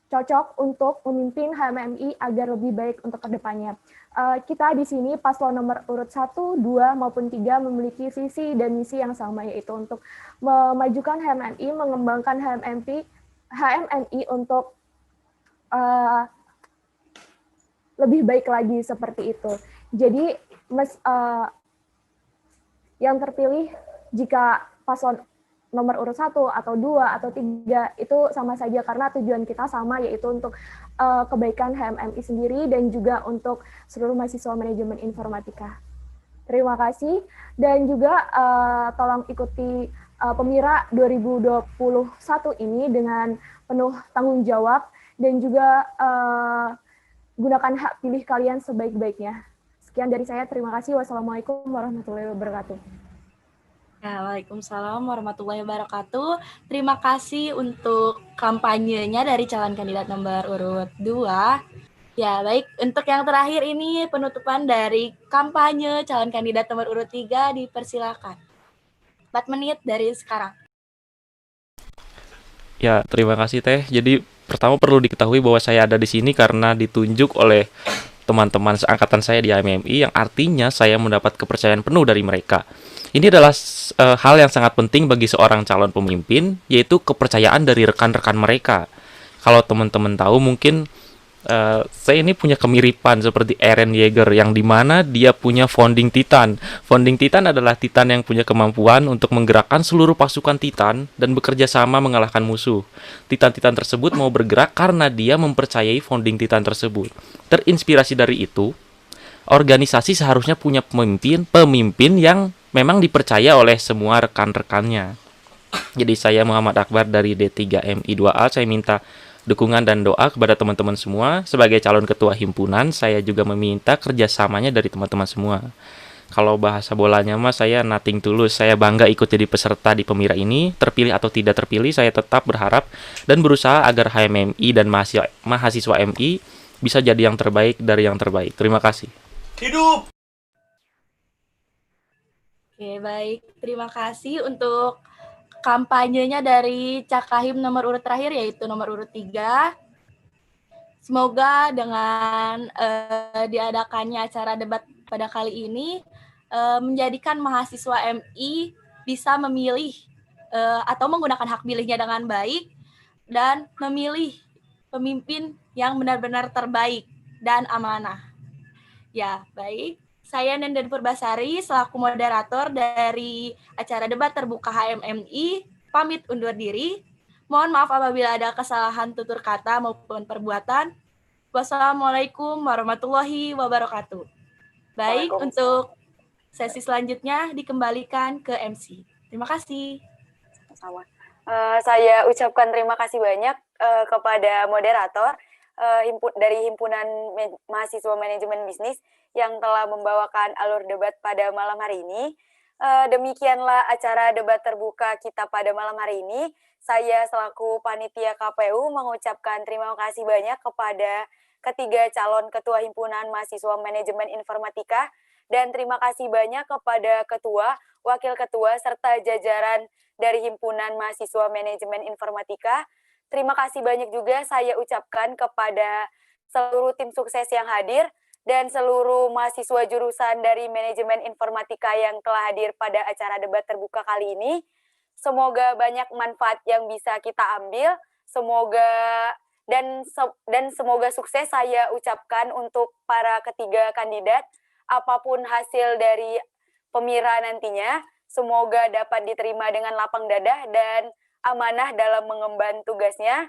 cocok untuk memimpin HMMI agar lebih baik untuk kedepannya. Kita di sini paslon nomor urut 1, 2, maupun 3 memiliki visi dan misi yang sama, yaitu untuk memajukan HMMI, mengembangkan HMMI untuk lebih baik lagi seperti itu. Jadi yang terpilih jika paslon nomor urut 1 atau 2 atau 3 itu sama saja karena tujuan kita sama, yaitu untuk kebaikan HMMI sendiri dan juga untuk seluruh mahasiswa manajemen informatika. Terima kasih dan juga tolong ikuti Pemira 2021 ini dengan penuh tanggung jawab dan juga gunakan hak pilih kalian sebaik-baiknya. Sekian dari saya, terima kasih. Wassalamualaikum warahmatullahi wabarakatuh. Waalaikumsalam warahmatullahi wabarakatuh. Terima kasih untuk kampanyenya dari calon kandidat nomor urut 2. Ya, baik. Untuk yang terakhir ini penutupan dari kampanye calon kandidat nomor urut 3 dipersilakan. 4 menit dari sekarang. Ya, terima kasih Teh. Jadi pertama perlu diketahui bahwa saya ada di sini karena ditunjuk oleh teman-teman seangkatan saya di HMMI, yang artinya saya mendapat kepercayaan penuh dari mereka. Ini adalah hal yang sangat penting bagi seorang calon pemimpin, yaitu kepercayaan dari rekan-rekan mereka. Kalau teman-teman tahu, mungkin saya ini punya kemiripan seperti Eren Yeager, yang dimana dia punya founding Titan. Founding Titan adalah Titan yang punya kemampuan untuk menggerakkan seluruh pasukan Titan dan bekerja sama mengalahkan musuh. Titan-Titan tersebut mau bergerak karena dia mempercayai founding Titan tersebut. Terinspirasi dari itu, organisasi seharusnya punya pemimpin yang memang dipercaya oleh semua rekan-rekannya. Jadi saya Muhammad Akbar dari D3MI2A, saya minta dukungan dan doa kepada teman-teman semua. Sebagai calon ketua himpunan, saya juga meminta kerjasamanya dari teman-teman semua. Kalau bahasa bolanya mah saya nothing tulus. Saya bangga ikut jadi peserta di Pemira ini. Terpilih atau tidak terpilih, saya tetap berharap dan berusaha agar HMMI dan mahasiswa MI bisa jadi yang terbaik dari yang terbaik. Terima kasih. Hidup! Oke, baik. Terima kasih untuk kampanyenya dari Cakahim nomor urut terakhir, yaitu nomor urut 3. Semoga dengan diadakannya acara debat pada kali ini menjadikan mahasiswa MI bisa memilih atau menggunakan hak pilihnya dengan baik dan memilih pemimpin yang benar-benar terbaik dan amanah. Ya, baik. Saya Nenden Purbasari selaku moderator dari acara debat terbuka HMMI pamit undur diri. Mohon maaf apabila ada kesalahan tutur kata maupun perbuatan. Wassalamualaikum warahmatullahi wabarakatuh. Baik, untuk sesi selanjutnya dikembalikan ke MC. Terima kasih. Sama. Saya ucapkan terima kasih banyak kepada moderator dari Himpunan Mahasiswa Manajemen Bisnis yang telah membawakan alur debat pada malam hari ini. Demikianlah acara debat terbuka kita pada malam hari ini. Saya selaku panitia KPU mengucapkan terima kasih banyak kepada ketiga calon ketua Himpunan Mahasiswa Manajemen Informatika dan terima kasih banyak kepada ketua, wakil ketua, serta jajaran dari Himpunan Mahasiswa Manajemen Informatika. Terima kasih banyak juga saya ucapkan kepada seluruh tim sukses yang hadir dan seluruh mahasiswa jurusan dari Manajemen Informatika yang telah hadir pada acara debat terbuka kali ini. Semoga banyak manfaat yang bisa kita ambil. Semoga dan semoga sukses saya ucapkan untuk para ketiga kandidat. Apapun hasil dari Pemira nantinya, Semoga dapat diterima dengan lapang dada dan amanah dalam mengemban tugasnya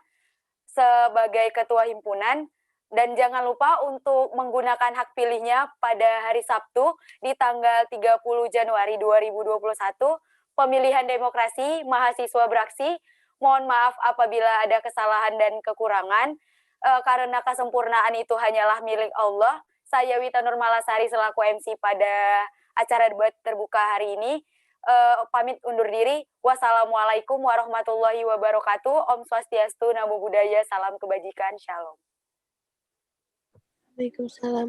sebagai ketua himpunan. Dan jangan lupa untuk menggunakan hak pilihnya pada hari Sabtu di tanggal 30 Januari 2021, pemilihan demokrasi mahasiswa beraksi. Mohon maaf apabila ada kesalahan dan kekurangan, karena kesempurnaan itu hanyalah milik Allah. Saya Wita Nurmalasari selaku MC pada acara debat terbuka hari ini, pamit undur diri. Wassalamualaikum warahmatullahi wabarakatuh. Om Swastiastu, Namo Buddhaya, salam kebajikan, shalom. Waalaikumsalam.